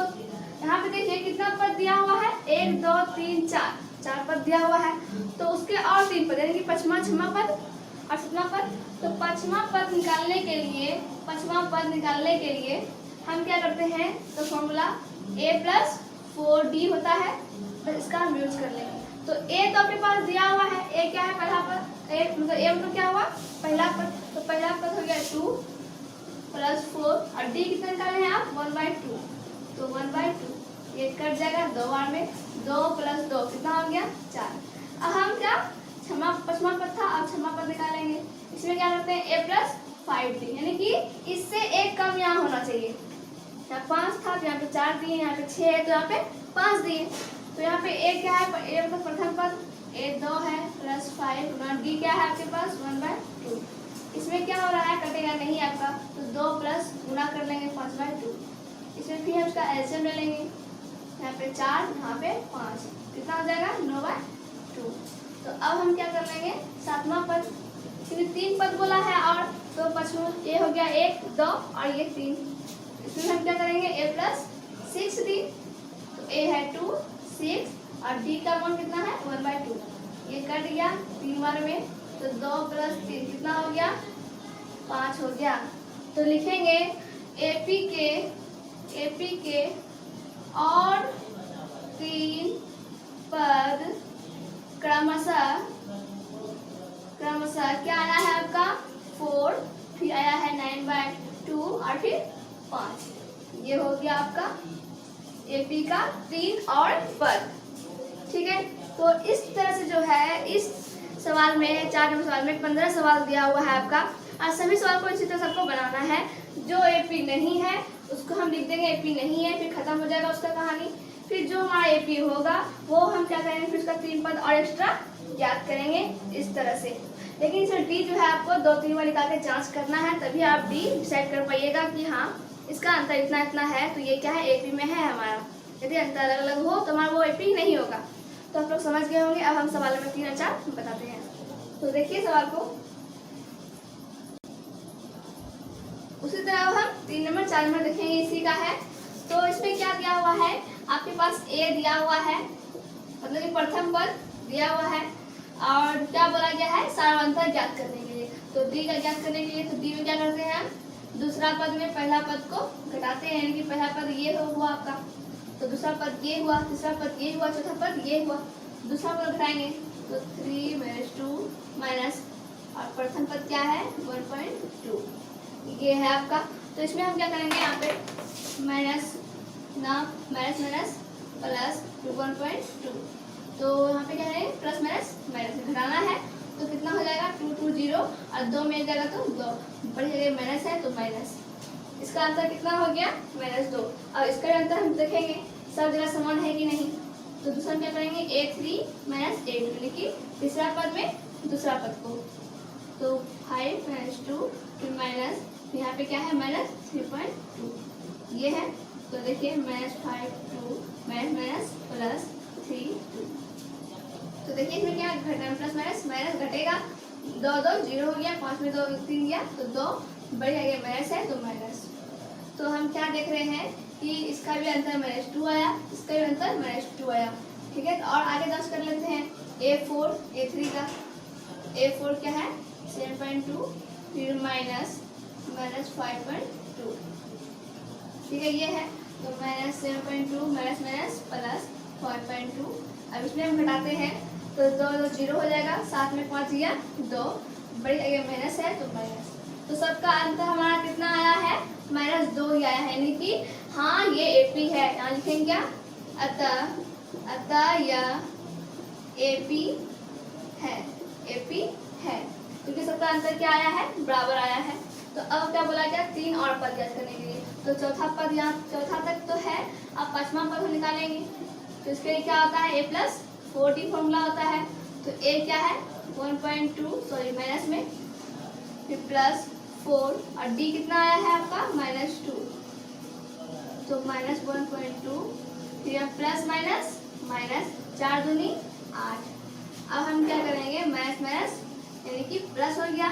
यहाँ पे देखिए कितना पद दिया हुआ है, 1 2 3 4 पद दिया हुआ है। तो उसके और 3 पद यानी कि 5वां 6वां पद और 7वां पद। तो 5वां पद निकालने के लिए हम क्या करते हैं, तो फॉर्मूला a+4d होता है, तो इसका हम यूज कर लेंगे। तो a तो आपके पास दिया हुआ है, a क्या है पहला पद, मतलब a मतलब क्या हुआ पहला पद, तो पहला पद हो गया 2 + 4 और d कितना निकाले हैं आप 1/2, तो 1/2 ये कट जाएगा 2 बार में, 2 + 2 कितना हो गया 4। अब हम क्या 5वां पद था, अब 6वां पद निकालेंगे। इसमें क्या करते हैं a+5d, यानी कि इससे एक कम यहाँ होना चाहिए। यहाँ 5 था तो यहाँ पे 4 दिए, यहाँ पे 6 है तो यहाँ पे 5 दिए। तो यहाँ पे a क्या है, a मतलब प्रथम पद a 2 है +5 d क्या है आपके पास 1/2। इसमें क्या हो रहा है, कटेगा नहीं आपका, तो 2 प्लस गुना कर लेंगे 5/2। इसमें फिर हम इसका एलसीएम ले लेंगे, यहाँ पे 4 यहाँ पे 5, कितना हो जाएगा 9/2। तो अब हम क्या कर लेंगे 7वां पद, इसमें 3 पद बोला है और तो 5वां ये हो गया 1 2 और ये 3। इसमें हम क्या करेंगे a+6d, तो a है 2 6 और d का मान कितना है 1/2, ये कट गया 3 बार में, तो 2 + 3 कितना हो गया 5 हो गया। तो लिखेंगे एपी के और 3 पद क्रमशः क्या आया है आपका 4, फिर आया है 9/2 और फिर 5। ये हो गया आपका एपी का 3 और पद, ठीक है। तो इस तरह से जो है इस सवाल में 4 नंबर सवाल में 15 सवाल दिया हुआ है आपका, और सभी सवाल को इसी तरह सबको बनाना है। जो एपी नहीं है उसको हम लिख देंगे एपी नहीं है, फिर खत्म हो जाएगा उसका कहानी। फिर जो हमारा एपी होगा वो हम क्या करेंगे, फिर उसका 3 पद और एक्स्ट्रा याद करेंगे इस तरह से। लेकिन इसमें डी जो है आपको 2-3 बार निकाल के जांच करना है, तभी आप डी डिसाइड कर पाइएगा कि हाँ इसका अंतर इतना इतना है, तो ये क्या है एपी में है हमारा। यदि अंतर अलग अलग हो तो हमारा वो एपी नहीं होगा। तो आप लोग समझ गए होंगे। अब हम सवाल नंबर 3 और 4 बताते हैं। तो देखिए सवाल को, उसी तरह हम 3 नंबर 4 नंबर देखेंगे, इसी का है। तो इसमें क्या दिया हुआ है, आपके पास a दिया हुआ है, मतलब कि प्रथम पद दिया हुआ है, और क्या बोला गया है सारांतर ज्ञात करने के लिए। तो d का ज्ञात करने के लिए तो d में क्या करते हैं, दूसरा पद में पहला पद को घटाते हैं, यानी कि पहला पद ये हुआ आपका, तो दूसरा पद ये हुआ, तीसरा पद ये हुआ, चौथा पद ये हुआ। दूसरा पद घटाएंगे तो 3 - 2 माइनस, और प्रथम पद क्या है 1/2, ये है आपका। तो इसमें हम क्या करेंगे, यहाँ पे माइनस प्लस 1/2, तो यहाँ पे क्या है प्लस माइनस घटाना है, तो कितना हो जाएगा 2 2 0 और 2 में जाएगा तो 2, बड़ी जगह माइनस है तो माइनस। इसका आंसर कितना हो गया -2। और इसका आंसर हम देखेंगे सब जगह समान है कि नहीं। तो दूसरा क्या करेंगे a3 - a2, लिखिए तीसरा पद में दूसरा पद को, तो 5 - 2 फिर माइनस, यहाँ पे क्या है -3/2 ये है। तो देखिए -5 2 माइनस प्लस 3 2। तो देखिए इसमें क्या घटा प्लस माइनस घटेगा, 2 2 0 हो गया, 5 में 2 3 गया तो 2 बढ़ जाएगा, माइनस है तो माइनस। तो हम क्या देख रहे हैं कि इसका भी अंतर -2 आया, इसका भी अंतर -2 आया, ठीक है। तो और आगे जांच कर लेते हैं a4 a3 का। a4 क्या है 7/2 फिर माइनस -5/2, ठीक है ये है। तो -7/2 माइनस प्लस 5/2। अब इसमें हम घटाते हैं तो 2 2 0 हो जाएगा, 7 में 5 गया 2, बड़ी आगे माइनस है तो माइनस, तो सबका आंसर हमारा कितना आया है, -2 ही आया है, यानी कि हाँ ये एपी है। यहाँ लिखेंगे क्या, अतः यह एपी है, एपी है, क्योंकि सबका आंसर क्या आया है, बराबर आया है। तो अब क्या बोला गया, 3 और पद ज्ञात करने के लिए। तो चौथा पद, यहाँ चौथा तक तो है, अब पांचवा पद हम निकालेंगे। तो इसके लिए क्या होता है, a+4d फॉर्मूला होता है। तो a क्या है 1.2 सॉरी माइनस में, फिर +4 और d कितना आया है आपका -2, तो -1.2, फिर प्लस माइनस माइनस, 4 दूनी 8। अब हम क्या करेंगे, माइनस माइनस यानी कि प्लस हो गया,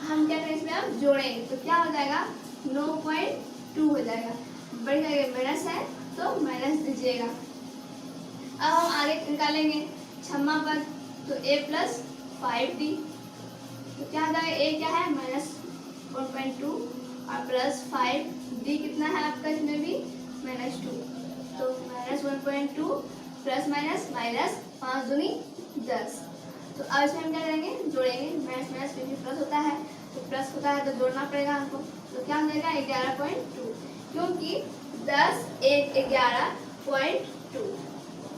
हम क्या करेंगे इसमें अब जोड़ेंगे, तो क्या हो जाएगा 9.2 हो जाएगा। बढ़ जाएगा, माइनस है तो माइनस दीजिएगा। अब हम आगे निकालेंगे छम्मा पद, तो a+5d, तो क्या हो जाएगा, a क्या है -1.2 और +5d कितना है आपका, इसमें भी -2, तो -1.2 प्लस माइनस माइनस, 5 दूनी 10। तो अब इसमें हम क्या करेंगे, जोड़ेंगे, माइनस माइनस क्योंकि प्लस होता है, तो प्लस होता है तो जोड़ना पड़ेगा हमको। तो क्या हो जाएगा 11.2, क्योंकि 10 1 11.2।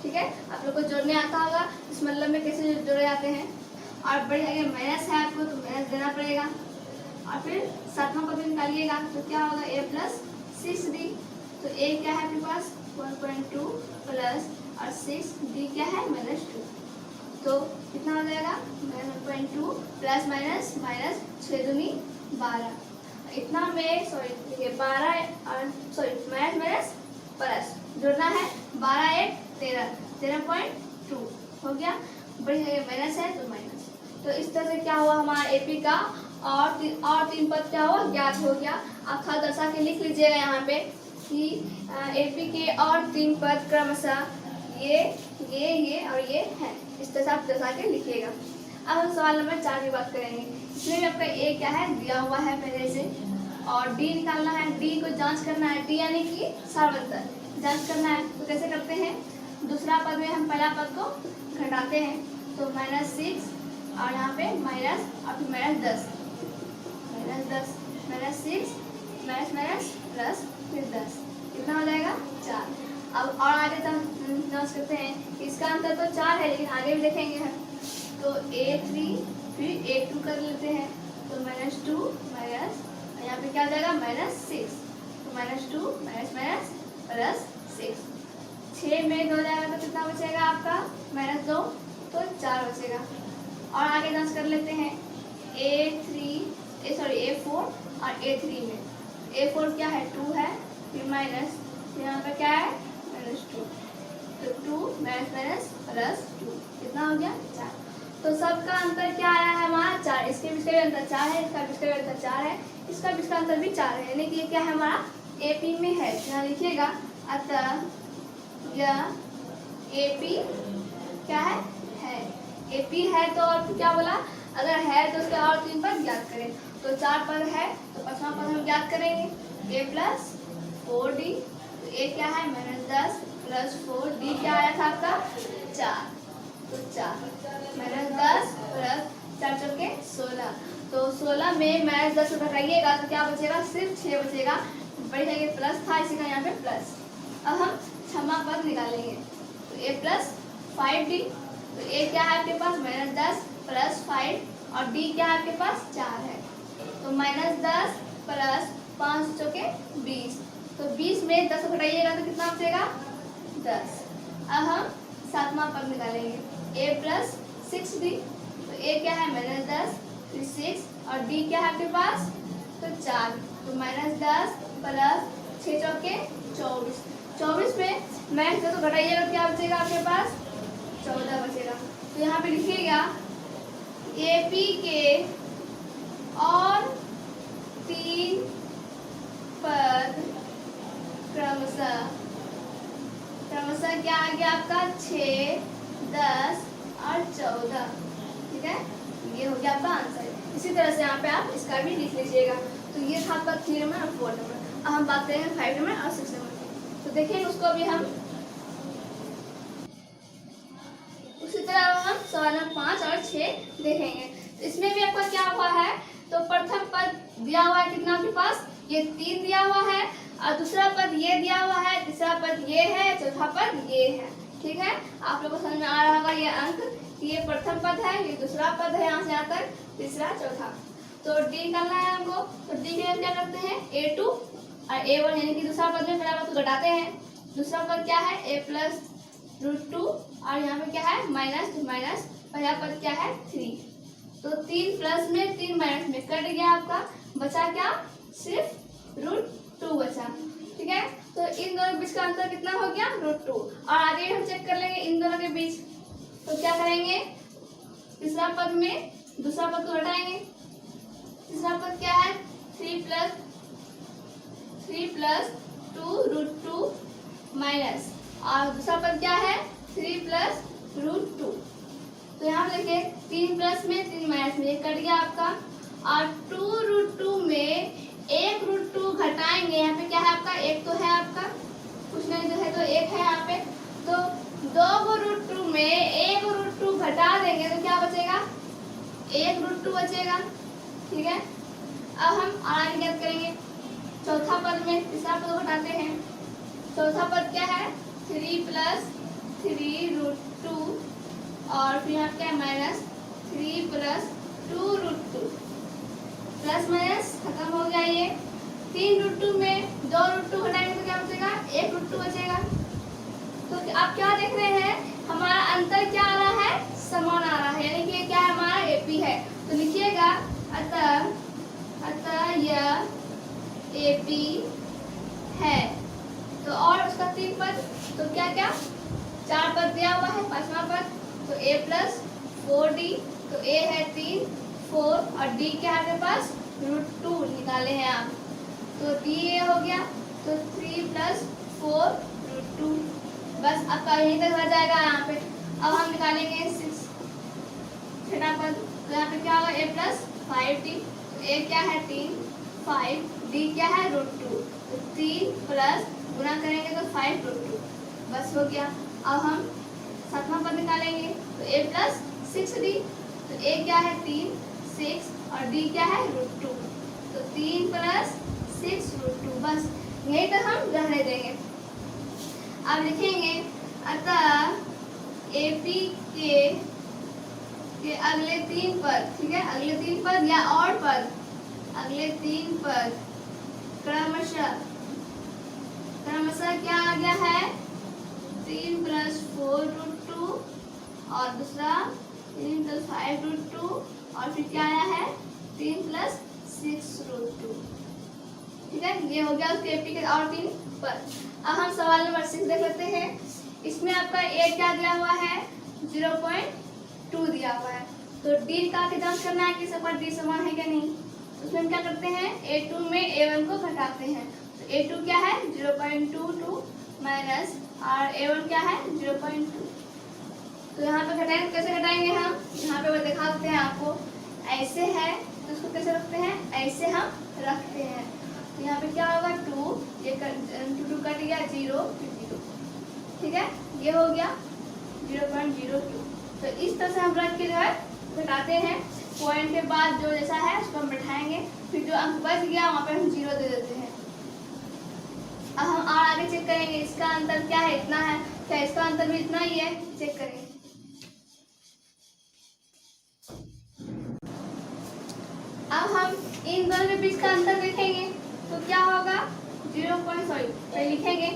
ठीक है, आप लोग को जोड़ने आता होगा इस मतलब में कैसे जोड़े जाते हैं। और बड़ी आगे माइनस है आपको तो माइनस देना पड़ेगा, और फिर सातवां पद निकालिएगा, तो क्या होगा a+6d, तो a क्या है आपके पास 1.2 प्लस और 6d क्या है -2, तो कितना हो जाएगा -1.2 प्लस माइनस माइनस, 6 दूनी 12, इतना में सॉरी देखिए 12 और सॉरी माइनस माइनस प्लस जोड़ना है, 12 1 13 13.2 हो गया। बड़ी जगह माइनस है तो माइनस। तो इस तरह से क्या हुआ हमारा एपी का और 3 पद क्या हुआ, ज्ञात हो गया। आप खाली दर्शा के लिख लीजिएगा यहाँ पे कि एपी के और 3 पद क्रमशः ये और ये है, इस तरह से आप दर्शा के लिखिएगा। अब हम सवाल नंबर 4 की बात करेंगे। इसमें भी आपका ए क्या है दिया हुआ है पहले से, और डी निकालना है, डी को जांच करना है, डी यानी कि सार्वंतर जांच करना है। तो कैसे करते हैं, दूसरा पद में हम पहला पद को घटाते हैं, तो -6 और यहाँ पे माइनस और फिर -10 -6 माइनस प्लस फिर 10 कितना हो जाएगा 4। अब और आगे जांच करते हैं, इसका आंसर तो 4 है लेकिन आगे भी देखेंगे हम, तो a3 फिर a2 कर लेते हैं, तो -2 माइनस यहाँ पे क्या हो जाएगा -6, तो -2 माइनस प्लस 6, 6 में 2 जाएगा तो कितना बचेगा आपका -2, तो 4 बचेगा। और आगे जांच कर लेते हैं a4 और a3 में, a4 क्या है 2 है, फिर माइनस यहाँ पर क्या है -2, तो 2 माइनस प्लस 2 कितना हो गया 4। तो सबका अंतर क्या आया है हमारा 4, इसके बीच का भी अंतर 4 है, इसका बीच का भी अंतर 4 है, इसका बीच का अंतर भी 4 है, यानी कि ये क्या है हमारा एपी में है। यहाँ लिखिएगा अतः यह एपी क्या है एपी है। तो और क्या बोला, अगर है तो उसके और 3 पद ज्ञात करें, तो 4 पद है तो 5वां पद हम ज्ञात करेंगे a+4d, तो a क्या है -10 प्लस 4, d क्या आया था आपका 4, तो 4 -10 प्लस 4 चौके 16, तो 16 में -10 को घटाइएगा तो क्या बचेगा सिर्फ 6 बचेगा, बड़ी जगह प्लस था इसी का यहाँ पे प्लस। अब हम 6वां पद निकालेंगे, तो a+5d, तो a क्या है आपके पास -10 प्लस 5 और d क्या है आपके पास 4 है, तो -10 प्लस 5 चौके 20, तो 20 में 10 को घटाइएगा तो कितना बचेगा 10। अब हम 7वां पद निकालेंगे a+6d, तो a क्या है -10 फिर 6 और d क्या है आपके पास तो 4, तो -10 प्लस 6 चौके 24, 24 में -10 को घटाइएगा क्या बचेगा आपके पास 14 बचेगा। तो यहाँ पे लिखिएगा एपी के और 3 पद क्रमशः क्या आ गया आपका 6, 10 और 14। ठीक है, ये हो गया आपका आंसर। इसी तरह से यहाँ पे आप इसका भी लिख लीजिएगा। तो ये था आपका 3 नंबर और 4 नंबर। अब हम बात करेंगे 5 नंबर और 6 नंबर की। तो देखिए उसको भी हम उसी तरह हम सवाल नंबर 5 और 6 देखेंगे। तो इसमें भी आपका क्या हुआ है, तो प्रथम पद दिया हुआ है कितना आपके पास, ये 3 दिया हुआ है, और दूसरा पद ये दिया हुआ है, तीसरा पद ये है, चौथा पद ये है। ठीक है, आप लोगों को समझ में आ रहा होगा ये अंक, ये प्रथम पद है, ये दूसरा पद है, यहाँ से यहाँ तक तीसरा चौथा। तो डी निकालना है हमको, तो डी के लिए क्या करते हैं, A2 और A1 यानी कि दूसरा पद में पहला पद को घटाते हैं। दूसरा पद क्या है, a प्लस √2 और यहाँ पे क्या है माइनस माइनस, पहला पद क्या है 3। तो 3 प्लस में 3 माइनस में कट गया आपका, बचा क्या, सिर्फ √2 बचा। ठीक है, तो इन दोनों के बीच का अंतर कितना हो गया, √2। और आगे हम चेक कर लेंगे इन दोनों के बीच, तो क्या करेंगे, तीसरा पद में दूसरा पद को हटाएंगे। तीसरा पद क्या है 3 प्लस 2√2 माइनस, और दूसरा पद क्या है 3 प्लस √2। तो यहाँ पे देखिए 3 प्लस में 3 माइनस में, ये कट गया आपका, और 2√2 में 1√2 घटाएंगे। यहाँ पे क्या है आपका, एक तो है आपका, कुछ नहीं तो है, तो एक है यहाँ पे, तो 2√2 में 1√2 घटा देंगे तो क्या बचेगा, 1√2 बचेगा। ठीक है, अब हम आगे ज्ञात करेंगे। चौथा पद में तीसरा पद घटाते हैं। चौथा पद क्या है 3 प्लस 3√2 और फिर यहाँ क्या है माइनस 3 प्लस 2√2, प्लस माइनस खत्म हो गया। ये 3√2 में 2√2 घटाएंगे तो क्या बचेगा, 1√2 बचेगा। तो आप क्या देख रहे हैं, हमारा अंतर क्या आ रहा है, समान आ रहा है, यानी कि क्या है हमारा AP है। तो लिखिएगा अतः यह AP है। तो और उसका 3 पद, तो क्या क्या 4 पद दिया हुआ है, 5वां पद तो a प्लस 4D, तो a है 3 4 और d क्या है आपके पास √2 निकाले हैं आप, तो d ये हो गया, तो 3 प्लस 4√2, बस आपका यहीं तक रह जाएगा यहाँ पे। अब हम निकालेंगे 6 छठा पद, तो यहाँ पे क्या होगा a प्लस 5D, तो a क्या है 3 5, d क्या है √2, तो 3 प्लस गुना करेंगे तो 5√2, बस हो गया। अब हम 7वां पद निकालेंगे, तो a प्लस 6D, तो a क्या है 3 6 और d क्या है √2, तो 3 प्लस 6√2, बस यही तक हम रहने देंगे। अब लिखेंगे अतः AP के अगले 3 पद, ठीक है, अगले 3 पद या और पद, अगले 3 पद क्रमशः क्या आ गया है 3 प्लस 4√2 और दूसरा 3 प्लस 5√2 और फिर क्या आया है 3 प्लस 6√2। ठीक है, ये हो गया उसके AP के और 3 पद। अब हम सवाल नंबर 6 देख लेते हैं। इसमें आपका A क्या दिया हुआ है 0.2 दिया हुआ है, तो D का जांच करना है कि सब D समान है क्या नहीं। उसमें हम क्या करते हैं A2 में A1 को घटाते हैं, तो A2 क्या है 0.22 माइनस और A1 क्या है 0.2। तो यहाँ पे घटाएंगे, कैसे घटाएंगे हम, यहाँ पे वो दिखा देते हैं आपको, ऐसे है तो उसको कैसे रखते हैं, ऐसे हम रखते हैं। तो यहाँ पे क्या होगा 2, ये 2 कट गया 0 फिर 0, ठीक है, ये हो गया 0.02। तो इस तरह से हम रख के जो है घटाते हैं, पॉइंट के बाद जो जैसा है उसको हम बैठाएंगे, फिर जो अंक बच गया वहाँ पे हम 0 दे देते हैं। अब हम और आगे चेक करेंगे इसका अंतर क्या है, इतना है क्या, इसका अंतर भी इतना ही है, चेक करेंगे। अब हम इन दोनों के बीच का अंतर देखेंगे तो क्या होगा 0. लिखेंगे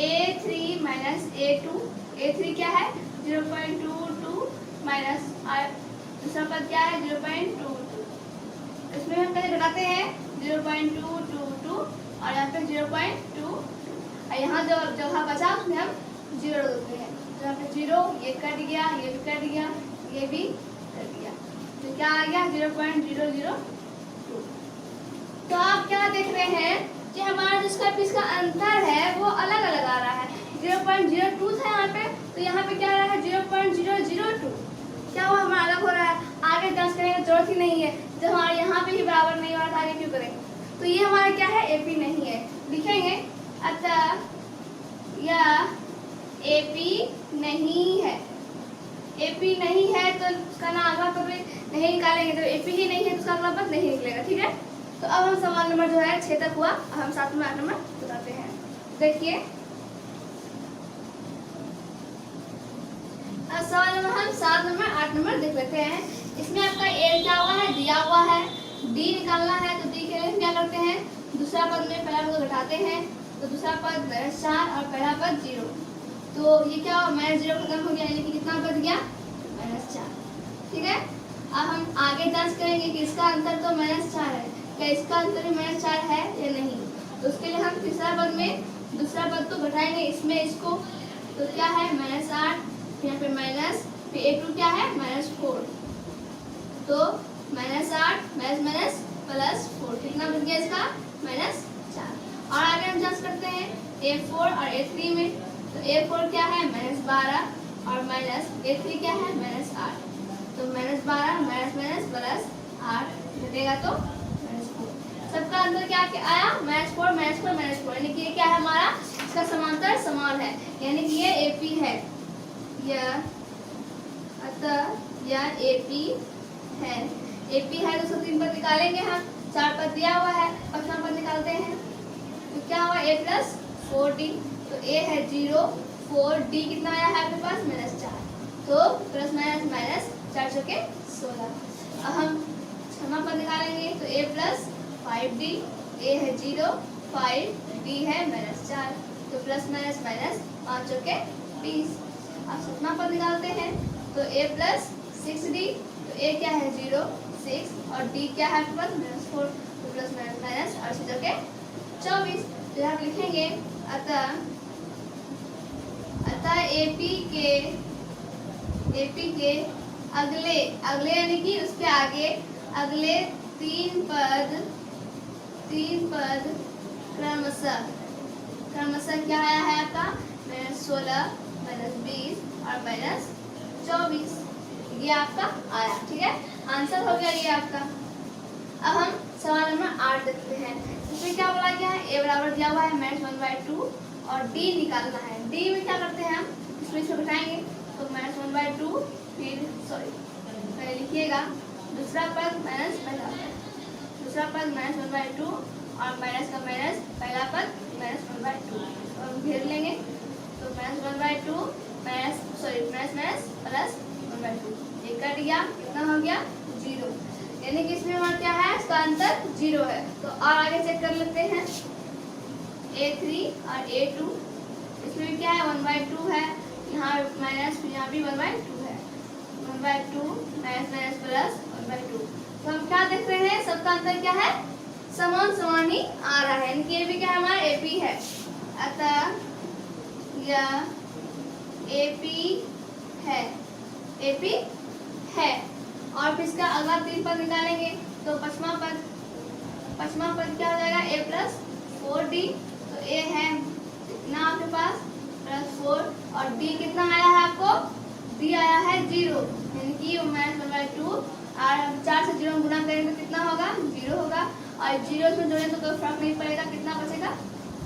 A3 माइनस A2, A3 क्या है 0.22 माइनस और दूसरा पद क्या है 0.22। इसमें हम कैसे घटाते हैं 0.222 और यहाँ पे 0.2 और यहाँ जो जगह बचा उसमें हम 0 देते हैं, तो यहाँ पे 0, ये कट गया, ये भी कट गया, ये भी कट गया, तो क्या आ गया 0.002। तो आप क्या देख रहे हैं कि हमारा जिसका बीच का अंतर है वो अलग अलग आ रहा है। 0.02 था यहाँ पे, तो यहाँ पे क्या आ रहा है 0.002, क्या वो हमारा अलग हो रहा है। आगे जांच करने की जरूरत ही नहीं है, जब हमारे यहाँ पे ही बराबर नहीं हो रहा था आगे क्यों करेंगे। तो ये हमारा क्या है AP नहीं है, लिखेंगे अतः यह AP नहीं है। AP नहीं है तो उसका नाम आगे कभी नहीं निकालेंगे तो एपी ही नहीं है तो उसका अगला पद नहीं निकलेगा। ठीक है, तो अब हम सवाल नंबर जो है 6 तक हुआ, अब हम 7 नंबर 8 नंबर बताते हैं। देखिए अब सवाल नंबर हम 7 नंबर 8 नंबर देख लेते हैं। इसमें आपका ए क्या हुआ है, दिया हुआ है, डी निकालना है तो डी के लिए हम क्या करते हैं, दूसरा पद में पहला पद घटाते हैं तो दूसरा पद -4 और पहला पद 0, तो ये क्या हुआ -0 खत्म हो गया, यानी कि कितना बच गया -4। ठीक है, अब हम आगे जांच करेंगे कि इसका अंतर तो -4 है, क्या इसका अंतर भी -4 है या नहीं। तो उसके लिए हम तीसरा पद में दूसरा पद तो घटाएंगे इसमें इसको, तो क्या है -8, यहाँ पे माइनस, फिर A2 क्या है -4, तो -8 प्लस 4 कितना बच गया इसका -4। और आगे हम जांच करते हैं A4 और A3 में, तो A4 क्या है -12 और A3 क्या है -8, तो -12 प्लस 8 घटेगा तो -4। सबका अंतर क्या आया -4 यानी कि ये क्या है हमारा, इसका समांतर समान है, यानी कि ये AP है, अतः यह AP है। AP है तो 3 पद निकालेंगे हम, 4 पद दिया हुआ है, 5वां पद निकालते हैं तो क्या हुआ A + 4D, तो A है 0, 4D कितना आया है आपके पास -4, तो प्लस माइनस 4 चौके 16। अब हम 6वां पद निकालेंगे तो A + 5D, A है 0, 5D है -4, तो प्लस माइनस 5 चौके 20। अब 7वां पद निकालते हैं तो A + 6D, तो A क्या है 0, 6 और D क्या है आपके पास -4, तो प्लस माइनस 8 चौके 24। तो यहाँ लिखेंगे अतः AP के अगले यानी कि उसके आगे अगले 3 पद क्रमशः क्या आया है आपका -16, -20 और -24, ये आपका आया। ठीक है, आंसर हो गया ये आपका। अब हम सवाल नंबर 8 देखते हैं। इसमें क्या बोला गया है, A बराबर दिया हुआ है -1/2 और D निकालना है। D में क्या करते हैं हम, इसमें घटाएंगे तो -1/2, फिर पहले लिखिएगा दूसरा पद माइनस पहला पद, दूसरा पद -1/2 और माइनस का माइनस पहला पद -1/2, तो हम घेर लेंगे तो -1/2 माइनस प्लस 1/2, ये कट गया, कितना हो गया 0, यानी कि इसमें हमारा क्या है, इसका अंतर 0 है। तो और आगे चेक कर लेते हैं A3 और A2, इसमें भी क्या है 1/2 है, यहाँ माइनस, फिर यहाँ भी 1/2 है, 1/2 माइनस प्लस 1/2। तो हम क्या देख रहे हैं, सबका अंतर क्या है, समान ही आ रहा है, यानी कि ये भी क्या है हमारा AP है, अतः यह AP है। और फिर इसका अगला 3 पद निकालेंगे तो 5वां पद क्या हो जाएगा A + 4D, तो A है कितना आपके पास +4 और D कितना आया है आपको, D आया है 0, यानी कि -1/2 और 4 से 0 गुणा करेंगे तो कितना होगा 0 होगा, और 0 इसमें जोड़ेंगे तो कोई फर्क नहीं पड़ेगा, कितना बचेगा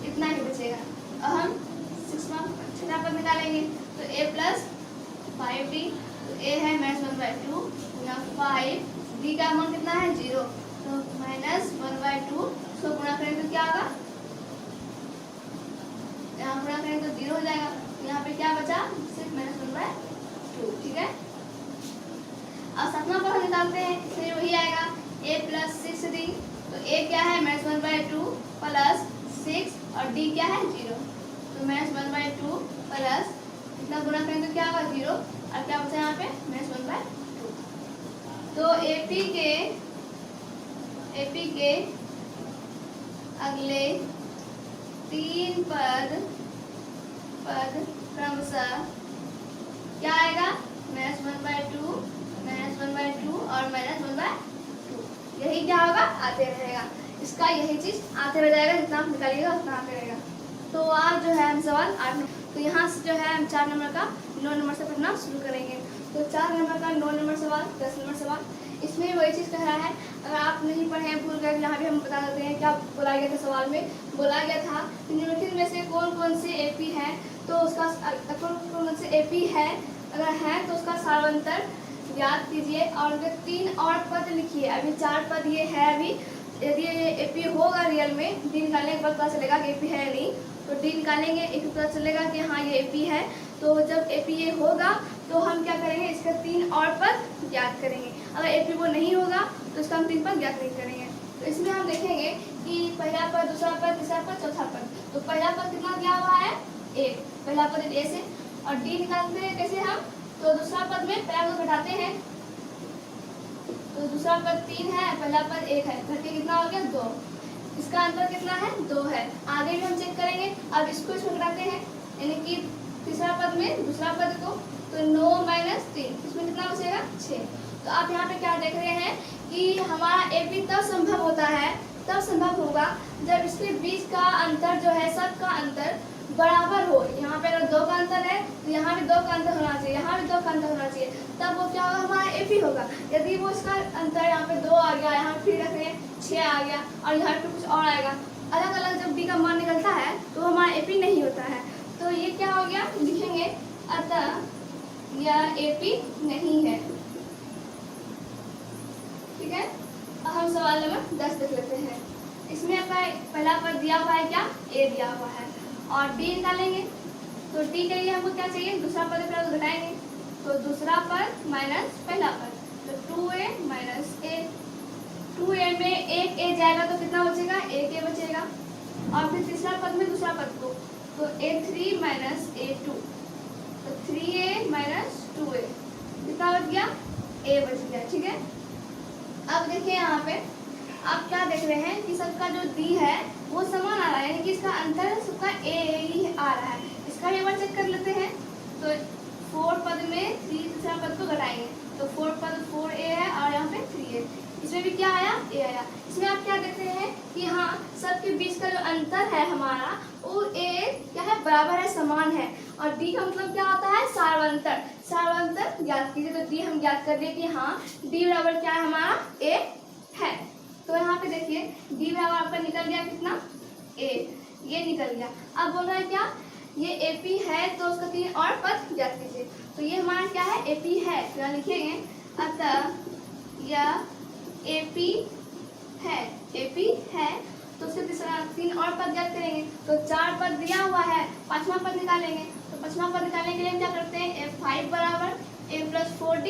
इतना ही बचेगा। अब हम 6वां पद निकालेंगे तो A + 5D, तो A है -1/2 गुना 5, D का मान कितना है 0, तो -1/2 उसको गुणा करेंगे तो क्या होगा, यहाँ गुणा करेंगे तो 0 हो जाएगा, यहाँ पे क्या बचा सिर्फ -1/2। ठीक है, अब 7वां पद निकालते हैं, इसमें वही आएगा A + 6D, तो A क्या है -1/2 प्लस 6 और D क्या है 0, तो -1/2 प्लस इतना गुणा करेंगे तो क्या होगा 0 और क्या बचा यहाँ पे -1/2। तो AP के अगले 3 पद क्रमशः क्या आएगा -1/2 और -1/2, यही क्या होगा आते रहेगा, इसका यही चीज आते रह जाएगा, जितना आप निकालिएगा उतना आते रहेगा। तो आज जो है हम सवाल 8, तो यहाँ से जो है हम 4 नंबर का 9 नंबर से पढ़ना शुरू करेंगे। तो 4 नंबर का 9 नंबर सवाल, 10 नंबर सवाल, इसमें वही चीज़ कह रहा है, अगर आप नहीं पढ़े भूल गए, यहाँ भी हम बता देते हैं क्या बोला गया था। सवाल में बोला गया था निम्नलिखित में से कौन से AP है, तो उसका कौन से AP है, अगर है तो उसका सारांतर याद कीजिए और उनके 3 और पद लिखिए। अभी 4 पद ये है। अभी यदि ये एपी होगा रियल में, डी निकालने के बाद पता चलेगा कि एपी है नहीं, तो डी निकालेंगे, एक पता चलेगा कि हाँ ये एपी है। तो जब एपी ये होगा तो हम क्या करेंगे, इसका 3 और पद ज्ञात करेंगे। अगर एपी वो नहीं होगा तो इसका हम 3 पद ज्ञात नहीं करेंगे। तो इसमें हम देखेंगे कि पहला पद, दूसरा पद, तीसरा पद, चौथा पद। तो पहला पद कितना दिया हुआ है, ए, पहला पद ए से। और डी निकालते हैं कैसे हम, तो दूसरा पद में पहला पद घटाते हैं, तो दूसरा पद 3 है, पहला पद 1 है, घट के कितना हो गया 2। इसका अंतर कितना है, 2 है। आगे भी हम चेक करेंगे। अब इसको इसमें घटाते हैं, यानी कि तीसरा पद में दूसरा पद को, तो 9 - 3, इसमें कितना बचेगा 6। तो आप यहाँ पे क्या देख रहे हैं कि हमारा एपी तब संभव होता है, तब संभव होगा जब इसके बीच का अंतर जो है, सबका अंतर बराबर हो। यहाँ पे अगर 2 का अंतर है तो यहाँ भी 2 का अंतर होना चाहिए, यहाँ भी 2 का अंतर होना चाहिए, तब वो क्या होगा, हमारा एपी होगा। यदि वो इसका अंतर यहाँ पे 2 आ गया, यहाँ फिर रख रहे हैं 6 आ गया और यहाँ पे कुछ और आएगा, अलग अलग जब डी का मान निकलता है तो हमारा एपी नहीं होता है। तो ये क्या हो गया, लिखेंगे अतः यह एपी नहीं है। ठीक है। अब हम सवाल नंबर 10 देख लेते हैं। इसमें आपका पहला पद दिया हुआ है क्या, ए दिया हुआ है, और डी निकालेंगे। तो डी के लिए हमको क्या चाहिए, दूसरा पद पहले तो घटाएंगे, तो दूसरा पद माइनस पहला पद, तो 2a - a। 2a में एक ए जाएगा तो कितना बचेगा, एक ए बचेगा। और फिर तीसरा पद में दूसरा पद को, तो a3 - a2, तो 3a - 2a, कितना बच गया, a बच गया। ठीक है। अब देखिए यहाँ पे आप क्या देख रहे हैं कि सबका जो डी है वो समान आ रहा है, यानी कि इसका अंतर सबका ए ही आ रहा है। इसका भी एक बार चेक कर लेते हैं। तो 4 पद में 3 तीसरा पद को घटाएंगे, तो 4 पद 4a है और यहाँ पे 3a, इसमें भी क्या आया, ए आया। इसमें आप क्या देख रहे हैं कि हाँ सबके बीच का जो अंतर है हमारा वो ए क्या है, बराबर है, समान है। और डी का मतलब क्या होता है, सार्वंतर। सार्वंतर ज्ञात कीजिए। तो डी हम ज्ञात कर दिए कि हाँ डी बराबर क्या है, हमारा ए है। तो यहाँ पे देखिए डी बराबर आपका निकल गया कितना, ए, ये निकल गया। अब बोल रहा है क्या, ये एपी है, तो उसका 3 और पद ज्ञात कीजिए। तो ये हमारा क्या है, एपी है, तो यहाँ लिखेंगे अतः यह एपी है। एपी है तो उसके 3 और पद ज्ञात करेंगे। तो 4 पद दिया हुआ है, 5वां पद निकालेंगे। तो 5वां पद निकालने के लिए हम क्या करते हैं, f5 बराबर a + 4d।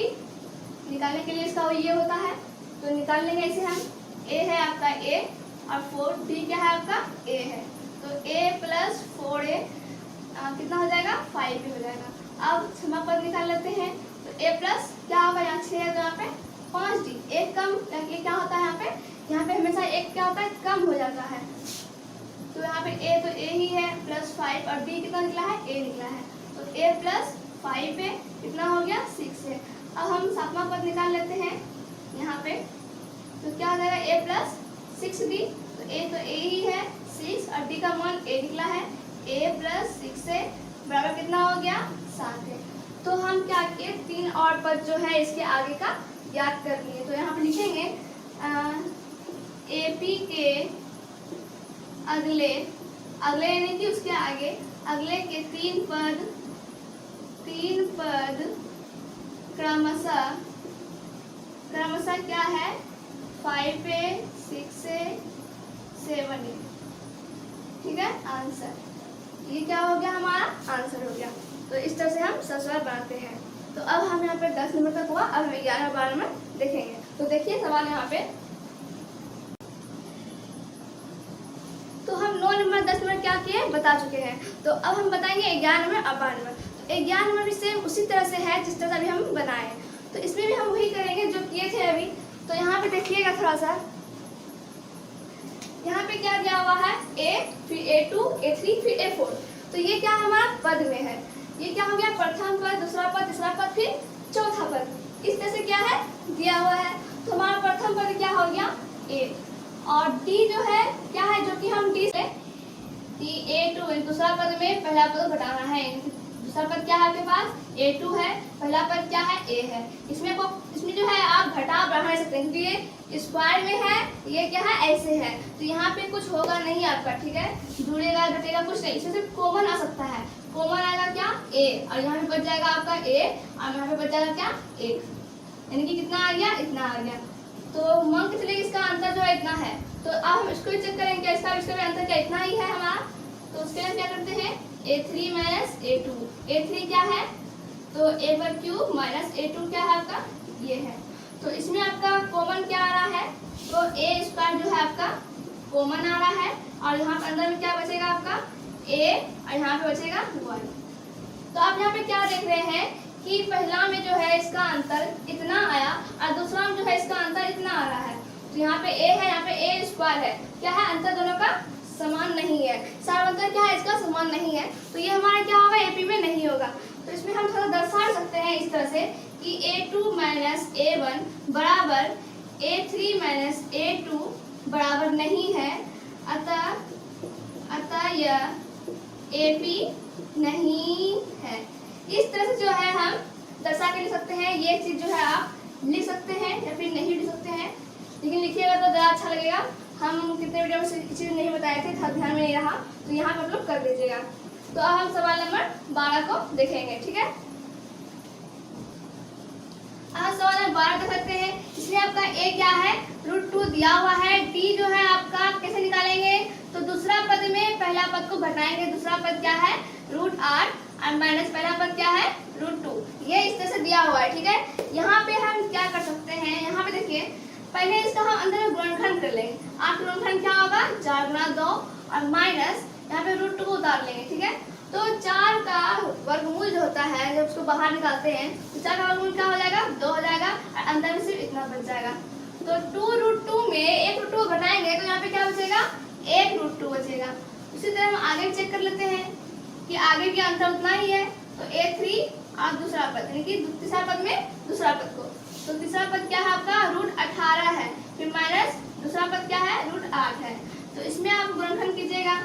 निकालने के लिए इसका ये होता है, तो निकाल लेंगे इसे हम। a है आपका a और 4d क्या है आपका a है, तो a + 4a कितना हो जाएगा, 5 भी हो जाएगा। अब 6वां पद निकाल लेते हैं। तो a प्लस क्या होगा, यहाँ 6 है तो यहाँ पे 5d, एक कम, ये क्या होता है यहाँ पे हमेशा एक क्या होता है, कम हो जाता है। तो यहाँ पे a तो a ही है +5 और d कितना निकला है, a निकला है। तो a + 5 है कितना हो गया, 6 है। अब हम 7वां पद निकाल लेते हैं यहाँ पे। तो क्या हो जाएगा, a + 6d, तो a तो a ही है 6 और d का मान a निकला है, a + 6 से बराबर कितना हो गया, 7 है। तो हम क्या किए, 3 और पद जो है इसके आगे का ज्ञात कर लिए। तो यहाँ पे लिखेंगे एपी के अगले यानी कि उसके आगे अगले के 3 पद क्रमशः क्या है, 5a 6a 7a। ठीक है, आंसर ये क्या हो गया, हमारा आंसर हो गया। तो इस तरह से हम सवाल बनाते हैं। तो अब हम यहाँ पे 10 नंबर तक हुआ, अब हम 11 12 नंबर देखेंगे। तो देखिए सवाल यहाँ पे, तो हम 9 नंबर 10 नंबर क्या किए बता चुके हैं। तो अब हम बताएंगे 11 नंबर और 12 नंबर। तो 11 नंबर भी सेम उसी तरह से है जिस तरह से अभी हम बनाए। तो इसमें भी हम वही करेंगे जो किए थे अभी। तो यहाँ पे देखिएगा थोड़ा सा, यहाँ पे क्या दिया हुआ है, a, फिर a2, a3, फिर a4। तो ये क्या हमारा पद में है, ये क्या हो गया, प्रथम पद, दूसरा पद, तीसरा पद, फिर चौथा पद। इस तरह से क्या है दिया हुआ है। तो हमारा प्रथम पद क्या हो गया, a, और d जो है क्या है, जो कि हम d से a2 दूसरा पद में पहला पद घटाना है। दूसरा पद क्या है आपके पास, a2 है, पहला पद क्या है, a है। इसमें जो है आप घटा बढ़ा सकते हैं, क्योंकि ये स्क्वायर में है, ये क्या है ऐसे है। तो यहाँ पे कुछ होगा नहीं आपका, ठीक है, जुड़ेगा घटेगा कुछ नहीं, इसमें सिर्फ कॉमन आ सकता है। कॉमन आएगा क्या, a, और यहाँ पे बच जाएगा आपका a, और यहाँ पे बच जाएगा क्या, 1। यानी कि कितना आ गया, इतना आ गया। तो मान के चलिए इसका अंतर जो है इतना है। तो अब हम इसको चेक करेंगे क्या इसका इसका अंतर क्या इतना ही है हमारा। तो उसके लिए क्या करते हैं, a3 माइनस a2। a3 क्या है, तो a/3 माइनस a2 क्या है आपका, ये है। तो इसमें आपका कॉमन क्या आ रहा है, तो a² जो है आपका कॉमन आ रहा है, और यहाँ पर अंदर में क्या बचेगा आपका a, और यहाँ पे बचेगा 1। तो आप यहाँ पे क्या देख रहे हैं कि पहला में जो है इसका अंतर इतना आया, और दूसरा में जो है इसका अंतर इतना आ रहा है। तो यहाँ पे a है, यहाँ पे a² है, क्या है, अंतर दोनों का समान नहीं है। सार्वंतर क्या है, इसका समान नहीं है। तो ये हमारा क्या होगा, एपी में नहीं होगा। तो इसमें हम थोड़ा दर्शा सकते हैं इस तरह से कि a2 माइनस a1 बराबर a3 माइनस a2 बराबर नहीं है, अतः यह एपी नहीं है। इस तरह से जो है हम दर्शा के लिख सकते हैं। ये चीज जो है आप लिख सकते हैं या फिर नहीं लिख सकते हैं, लेकिन लिखिएगा तो ज़्यादा अच्छा लगेगा। हम कितने वीडियो में चीज़ नहीं बताए थे, ध्यान में नहीं रहा, तो यहाँ पर आप लोग कर लीजिएगा। तो अब हम सवाल नंबर 12 को देखेंगे, ठीक है। अब सवाल नंबर 12 देख सकते हैं। इसमें आपका a क्या है, √2 दिया हुआ है। d जो है आपका कैसे निकालेंगे, तो दूसरा पद में पहला पद को घटाएंगे। दूसरा पद क्या है, √8 और माइनस पहला पद क्या है, √2। ये इस तरह से दिया हुआ है, ठीक है। यहाँ पे हम क्या कर सकते हैं, यहाँ पे देखिए पहले इसका हम अंदर में गुणनखंड कर लेंगे। 8 गुणनखंड क्या होगा, 4 गुना 2 और माइनस यहाँ पे √2 को उतार लेंगे, ठीक है। तो 4 का वर्गमूल जो होता है, जब उसको बाहर निकालते हैं तो 4 का वर्गमूल क्या हो जाएगा, 2 हो जाएगा, और अंदर में सिर्फ इतना बच जाएगा। तो 2√2 में 1 √2 घटाएंगे तो यहाँ पे क्या बचेगा, 1 √2 बचेगा। उसी तरह हम आगे चेक कर लेते हैं कि आगे भी अंतर उतना ही है। तो a3 और दूसरा पद, यानी कि तीसरा पद में दूसरा पद को, तो तीसरा पद क्या है आपका, √18 है, फिर माइनस दूसरा पद क्या है, √8 है। तो इसमें आप गुणनखंड कीजिएगा,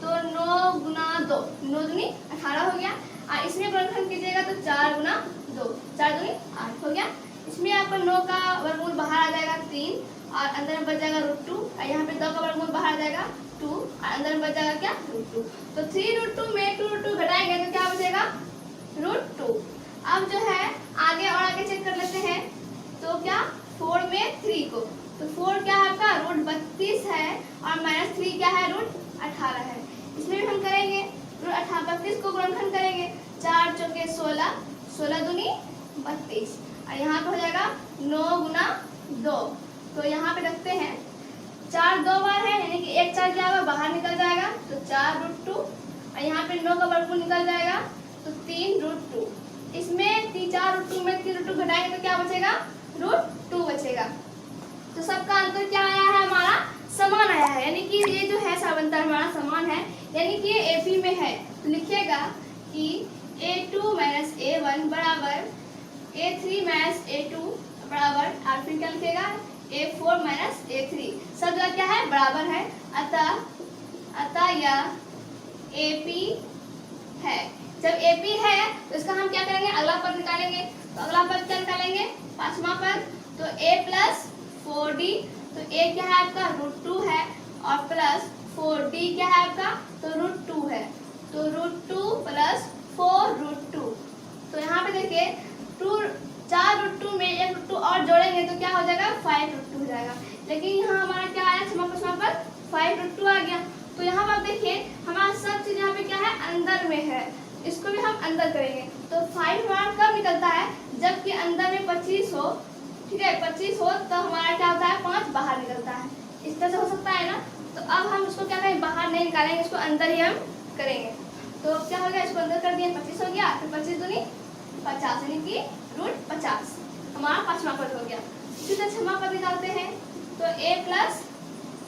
तो 9 गुना 2, 9 दूनी 18 हो गया। और इसमें गुणनखंड कीजिएगा तो 4 गुना 2, 4 दूनी 8 हो गया। इसमें आपका 9 का वर्गमूल बाहर आ जाएगा 3, और अंदर में बच जाएगा √2, और यहाँ पे 2 का वर्गमूल बाहर आ जाएगा 2, और अंदर में बच जाएगा क्या, √2। तो 3√2 में 2√2 घटाएंगे तो क्या बचेगा, √2। अब जो है आगे और आगे चेक कर लेते हैं। तो क्या 4 में 3 को, तो 4 क्या है आपका, √32 है, और माइनस 3 क्या है, √18 है। इसमें भी हम करेंगे √32 को गुणनखंड करेंगे, 4 चौके 16, 16 दूनी 32, और यहाँ पे हो जाएगा 9 गुना 2। तो यहाँ पे रखते हैं, 4 2 बार है, यानी कि 1 4 क्या होगा, बाहर निकल जाएगा, तो 4√2, और यहाँ पे 9 का वर्गमूल निकल जाएगा, तो 3√2। इसमें 4√2 में 3√2 घटाएंगे तो क्या बचेगा, √2 बचेगा। तो सबका अंतर क्या आया है, हमारा समान आया है, यानी कि ये जो है सावंतर हमारा समान है, यानी कि ये एपी में है। तो लिखिएगा कि a2 माइनस a1 बराबर a3 माइनस a2 बराबर, और फिर क्या लिखिएगा, a4 माइनस a3, सब जगह क्या है, बराबर है, अतः यह एपी है। जब एपी है तो इसका हम क्या करेंगे, अगला पद निकालेंगे। तो अगला पद क्या निकालेंगे, 5वां पद, तो a प्लस 4d, तो a क्या है आपका, √2 है, और प्लस 4d क्या है आपका, तो √2 है, तो √2 प्लस 4√2। तो यहाँ पे देखिए 4√2 में 1 √2 और जोड़ेंगे तो क्या हो जाएगा, 5√2 हो जाएगा। लेकिन यहाँ हमारा क्या आया, 5वां पद 5√2 आ गया। तो यहाँ पर आप देखिए हमारा सब चीज यहाँ पे क्या है, अंदर में है, इसको भी हम अंदर करेंगे। तो 5 हमारा कब निकलता है, जबकि अंदर में 25 हो, ठीक है, 25 हो तो हमारा क्या होता है, 5 बाहर निकलता है। इस तरह से हो सकता है ना। तो अब हम इसको क्या करेंगे, बाहर नहीं निकालेंगे, इसको अंदर ही हम करेंगे। तो क्या हो गया, इसको अंदर कर दिए, 25 हो गया, फिर 25 दूनी 50, यानी कि √50 हमारा 5वां पद हो गया। इसी तरह 6वां पद निकालते हैं। तो a प्लस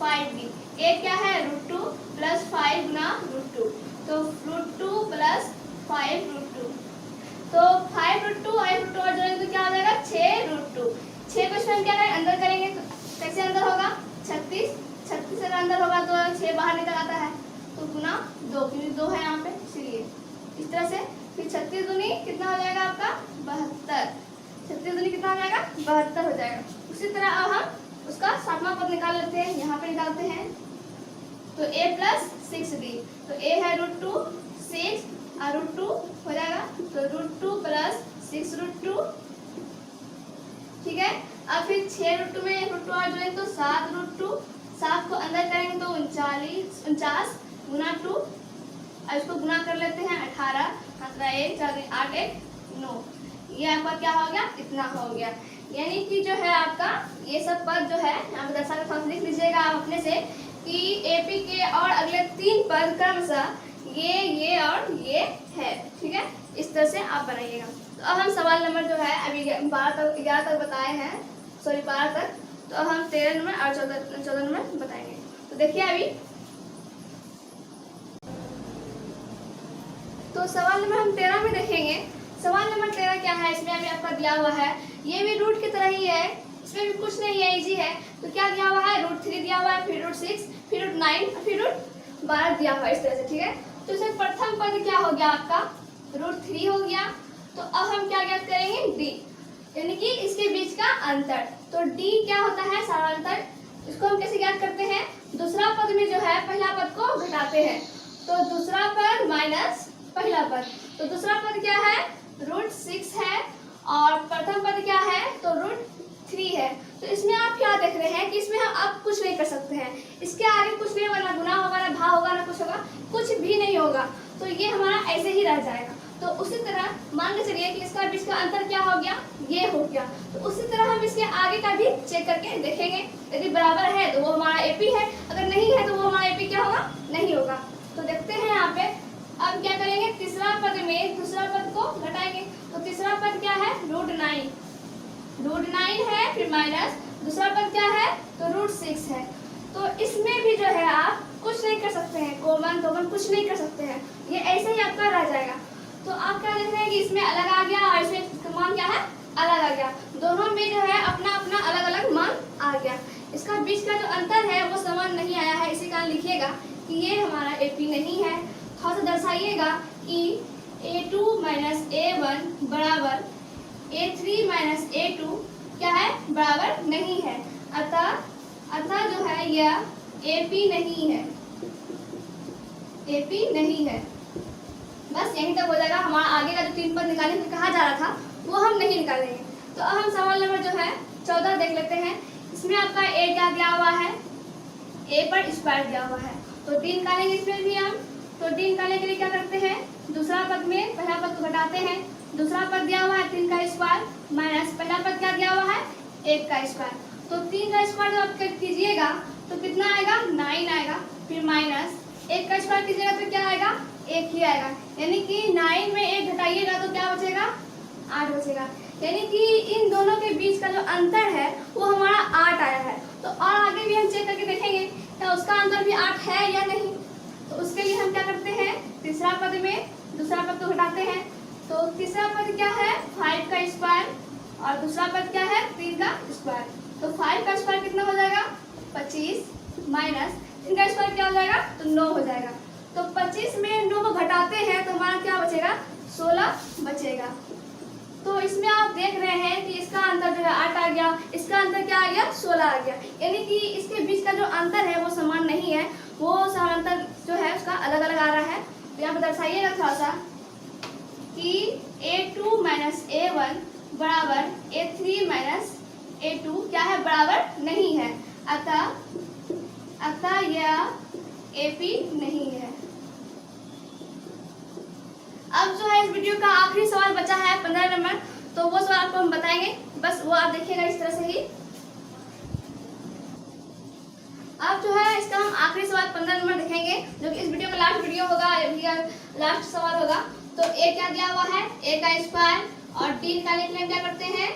5d, a क्या है, √2 प्लस 5 गुना √2, तो √2 प्लस 5√2, तो 5√2 और 1√2 और जोड़ेंगे तो क्या हो जाएगा, 6√2। 6 को इसमें क्या करें, अंदर करेंगे, तो कैसे अंदर होगा, 36 से अंदर होगा तो 6 बाहर निकल आता है, तो गुना 2, क्योंकि 2 है यहाँ पे, इसलिए इस तरह से। फिर 36 दूनी कितना हो जाएगा आपका, 72, 36 दूनी कितना हो जाएगा, 72 हो जाएगा। उसी तरह अब हम उसका 7वां पद निकाल लेते हैं, यहाँ पे निकालते हैं। तो a प्लस 6d, तो a है √2, 6 और √2 हो जाएगा, तो √2 प्लस 6√2, ठीक है। अब फिर 6 √2 में 1 √2 और जोड़ेंगे तो 7 √2, 7 को अंदर करेंगे तो 49 गुना 2, और इसको गुना कर लेते हैं 18, 1 4 8 1 9, ये आपका क्या हो गया, इतना हो गया। यानी कि जो है आपका ये सब पद जो है यहाँ पर दर्शा कर लिख लीजिएगा आप अपने से कि एपी के और अगले 3 पद क्रमशः ये और ये है, ठीक है। इस तरह से आप बनाइएगा। तो अब हम सवाल नंबर जो है अभी 11 तक बताए हैं, सॉरी 12 तक, तो अब हम 13 नंबर और 14 नंबर बताएंगे। तो देखिए अभी तो सवाल नंबर हम 13 में देखेंगे। सवाल नंबर 13 क्या है, इसमें अभी आपका दिया हुआ है, ये भी रूट की तरह ही है, इसमें भी कुछ नहीं है, इजी है। तो क्या दिया हुआ है, √3 दिया हुआ है, फिर √6, फिर √9 और फिर √12 दिया हुआ है, इस तरह से, ठीक है। तो इसमें प्रथम पद क्या हो गया आपका, √3 हो गया। तो अब हम क्या ज्ञात करेंगे, d, यानी कि इसके बीच का अंतर। तो d क्या होता है, सारांतर। इसको हम कैसे ज्ञात करते हैं, दूसरा पद में जो है पहला पद को घटाते हैं, तो दूसरा पद माइनस पहला पद, तो दूसरा पद क्या है, √6 है, और प्रथम पद क्या है, तो √3 है। तो इसमें आप क्या देख रहे हैं कि इसमें हम अब कुछ नहीं कर सकते हैं, इसके आगे कुछ नहीं होगा, ना गुना होगा, ना भाग होगा, ना कुछ होगा, कुछ भी नहीं होगा। तो ये हमारा ऐसे ही रह जाएगा। तो उसी तरह मान के चलिए कि इसका बीच का अंतर क्या हो गया, ये हो गया। तो उसी तरह हम इसके आगे का भी चेक करके देखेंगे, यदि बराबर है तो वो हमारा एपी है, अगर नहीं है तो वो हमारा एपी क्या होगा, नहीं होगा। तो देखते हैं यहाँ पे, अब क्या करेंगे, तीसरा पद में दूसरा पद को घटाएंगे। तो तीसरा पद क्या है, √9 है, फिर माइनस दूसरा पद क्या है, तो √6 है। तो इसमें भी जो है आप कुछ नहीं कर सकते हैं, कॉमन कुछ नहीं कर सकते हैं, ये ऐसे ही आपका रह जाएगा। तो आप क्या देख रहे हैं कि इसमें अलग आ गया और इसमें मान क्या है, अलग आ गया। दोनों में जो है अपना अपना अलग अलग मान आ गया। इसका बीच का जो अंतर है वो समान नहीं आया है, इसी कारण लिखिएगा कि ये हमारा एपी नहीं है। थोड़ा सा दर्शाइएगा कि a2 - a1 बराबर a3 - a2 क्या है, बराबर नहीं है। अतः जो है यह एपी नहीं है, एपी नहीं है। बस यहीं तक हो जाएगा। हमारा आगे का जो 3 पद निकालने को कहा जा रहा था वो हम नहीं निकालेंगे। तो अब हम सवाल नंबर जो है 14 देख लेते हैं। इसमें आपका a क्या दिया हुआ है, a पर स्क्वायर दिया हुआ है, तो d निकालेंगे इसमें भी हम। तो d निकालने के लिए क्या करते हैं, दूसरा पद में पहला पद को घटाते हैं। दूसरा पद दिया हुआ है 3 का स्क्वायर माइनस पहला पद क्या दिया हुआ है, 1 का स्क्वायर। तो 3 का स्क्वायर जब आप कीजिएगा तो कितना आएगा, 9 आएगा, फिर माइनस 1 का स्क्वायर कीजिएगा तो क्या आएगा, 1 ही आएगा। यानी कि 9 में 1 घटाइएगा तो क्या बचेगा, 8 बचेगा। यानी कि इन दोनों के बीच का जो अंतर है वो हमारा 8 आया है। तो और आगे भी हम चेक करके देखेंगे क्या उसका अंतर भी 8 है या नहीं। तो उसके लिए हम क्या करते हैं, तीसरा पद में दूसरा पद को घटाते हैं। तो तीसरा पद क्या है, 5 का स्क्वायर, और दूसरा पद क्या है, 3 का स्क्वायर। तो 5 का स्क्वायर कितना हो जाएगा, 25 माइनस 3 का स्क्वायर क्या हो जाएगा, तो 9 हो जाएगा। तो 25 में 9 को घटाते हैं तो हमारा क्या बचेगा, 16 बचेगा। तो इसमें आप देख रहे हैं कि इसका अंतर जो है 8 आ गया, इसका अंतर क्या आ गया, 16 आ गया। यानी कि इसके बीच का जो अंतर है वो समान नहीं है, वो समांतर जो है उसका अलग अलग आ रहा है। तो यहाँ पर दर्शाइएगा थोड़ा सा कि a2 - a1 बराबर a3 - a2 क्या है, बराबर नहीं है। अतः यह एपी नहीं है। अब जो है इस वीडियो का आखिरी सवाल बचा है 15 नंबर, तो वो सवाल आपको हम बताएंगे, बस वो आप देखिएगा इस तरह से ही। अब जो है इसका हम आखिरी सवाल 15 नंबर देखेंगे, जो कि इस वीडियो का लास्ट वीडियो होगा, लास्ट सवाल होगा। तो a क्या दिया हुआ है, a का स्क्वायर, और d निकालने के लिए हम क्या करते हैं,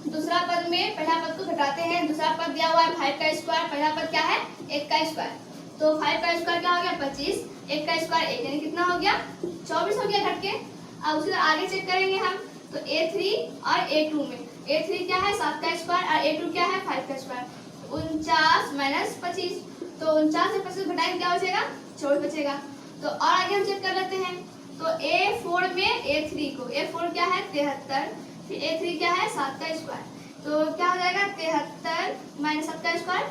दूसरा पद में पहला पद को घटाते हैं। दूसरा पद दिया हुआ है 5 का स्क्वायर, पहला पद क्या है, 1 का स्क्वायर। तो 5 का स्क्वायर क्या हो गया, 25, 1 का स्क्वायर 1, यानी कितना हो गया, 24 हो गया घट के। अब उसी तरह आगे चेक करेंगे हम। तो a3 और a2 में, a3 क्या है 7 का स्क्वायर और a2 क्या है 5 का स्क्वायर। 49 माइनस 25, तो 49 से 25 घटाएंगे क्या बचेगा, 24 बचेगा। तो और आगे हम चेक कर लेते हैं। तो a4 में a3 को, a4 क्या है 73, फिर a3 क्या है 7 का स्क्वायर, तो क्या हो जाएगा 73 माइनस 7 का स्क्वायर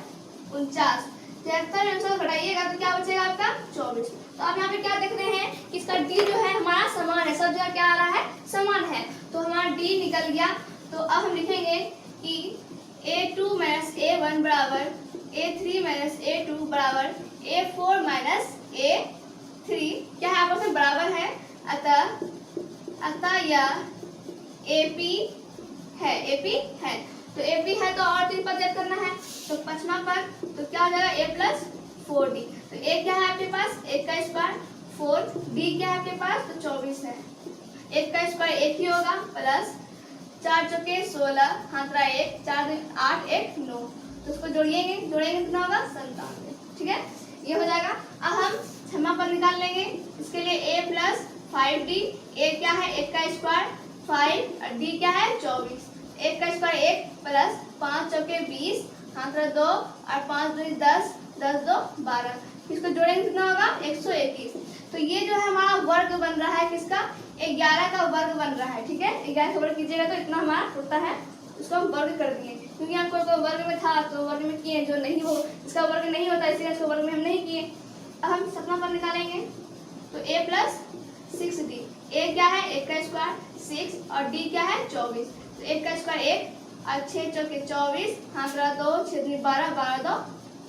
49, 73 में 49 घटाइएगा तो क्या बचेगा आपका 24। तो आप यहाँ पे क्या देख रहे हैं कि इसका d जो है हमारा समान है, सब जगह क्या आ रहा है, समान है। तो हमारा d निकल गया। तो अब हम लिखेंगे कि a2 माइनस a1 बराबर a3 माइनस a2 बराबर a4 माइनस a3। क्या है आपस में बराबर है, अतः यह AP है। तो AP है तो और 3 पद जब करना है, तो 5वां पद तो क्या हो जाएगा a प्लस 4d। तो a क्या है आपके पास, 1 का स्क्वायर 4, d क्या है आपके पास, तो 24 है। 1 का स्क्वायर 1 ही होगा, प्लस 4 चौके 16, हाथ रहा 1, 4 8 1 9, तो उसको जोड़िएंगे कितना होगा 97। ठीक है, ये हो जाएगा। अब हम 6वां पद निकाल लेंगे, इसके लिए a प्लस 5d। a क्या है 1 का स्क्वायर 5 और d क्या है 24। 1 का स्क्वायर 1 प्लस 5 चौके 20, हाथ रहा 2 और 5 2 10, 10 2 12, इसको जोड़ेंगे कितना होगा 121। तो ये जो है हमारा वर्ग बन रहा है किसका, 11 का वर्ग बन रहा है। ठीक है, 11 का वर्ग कीजिएगा तो इतना हमारा होता है, उसको हम वर्ग कर दिए, क्योंकि यहाँ कोई वर्ग में था तो वर्ग में किए, जो नहीं हो इसका वर्ग नहीं होता इसलिए इसको वर्ग में हम नहीं किए। अब हम 7वां पद निकालेंगे, तो a प्लस 6d। a क्या है 1 का स्क्वायर 6 और d क्या है 24। तो 1 का स्क्वायर 1 और 6 चौके 24, हाथ रहा 2 6 दूनी 12 12 2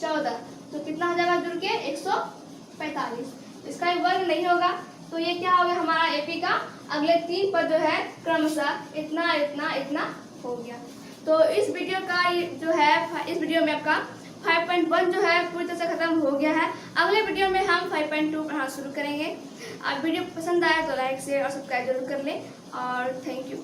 14, तो कितना हो जाएगा जुड़ के 145। इसका वर्ग नहीं होगा, तो ये क्या हो गया हमारा एपी का अगले 3 पद जो है क्रमशः इतना इतना इतना हो गया। तो इस वीडियो का जो है इस वीडियो में आपका 5.1 जो है पूरी तरह से खत्म हो गया है। अगले वीडियो में हम 5.2 पढ़ाना शुरू करेंगे। आप वीडियो पसंद आया तो लाइक शेयर और सब्सक्राइब जरूर कर लें, और थैंक यू।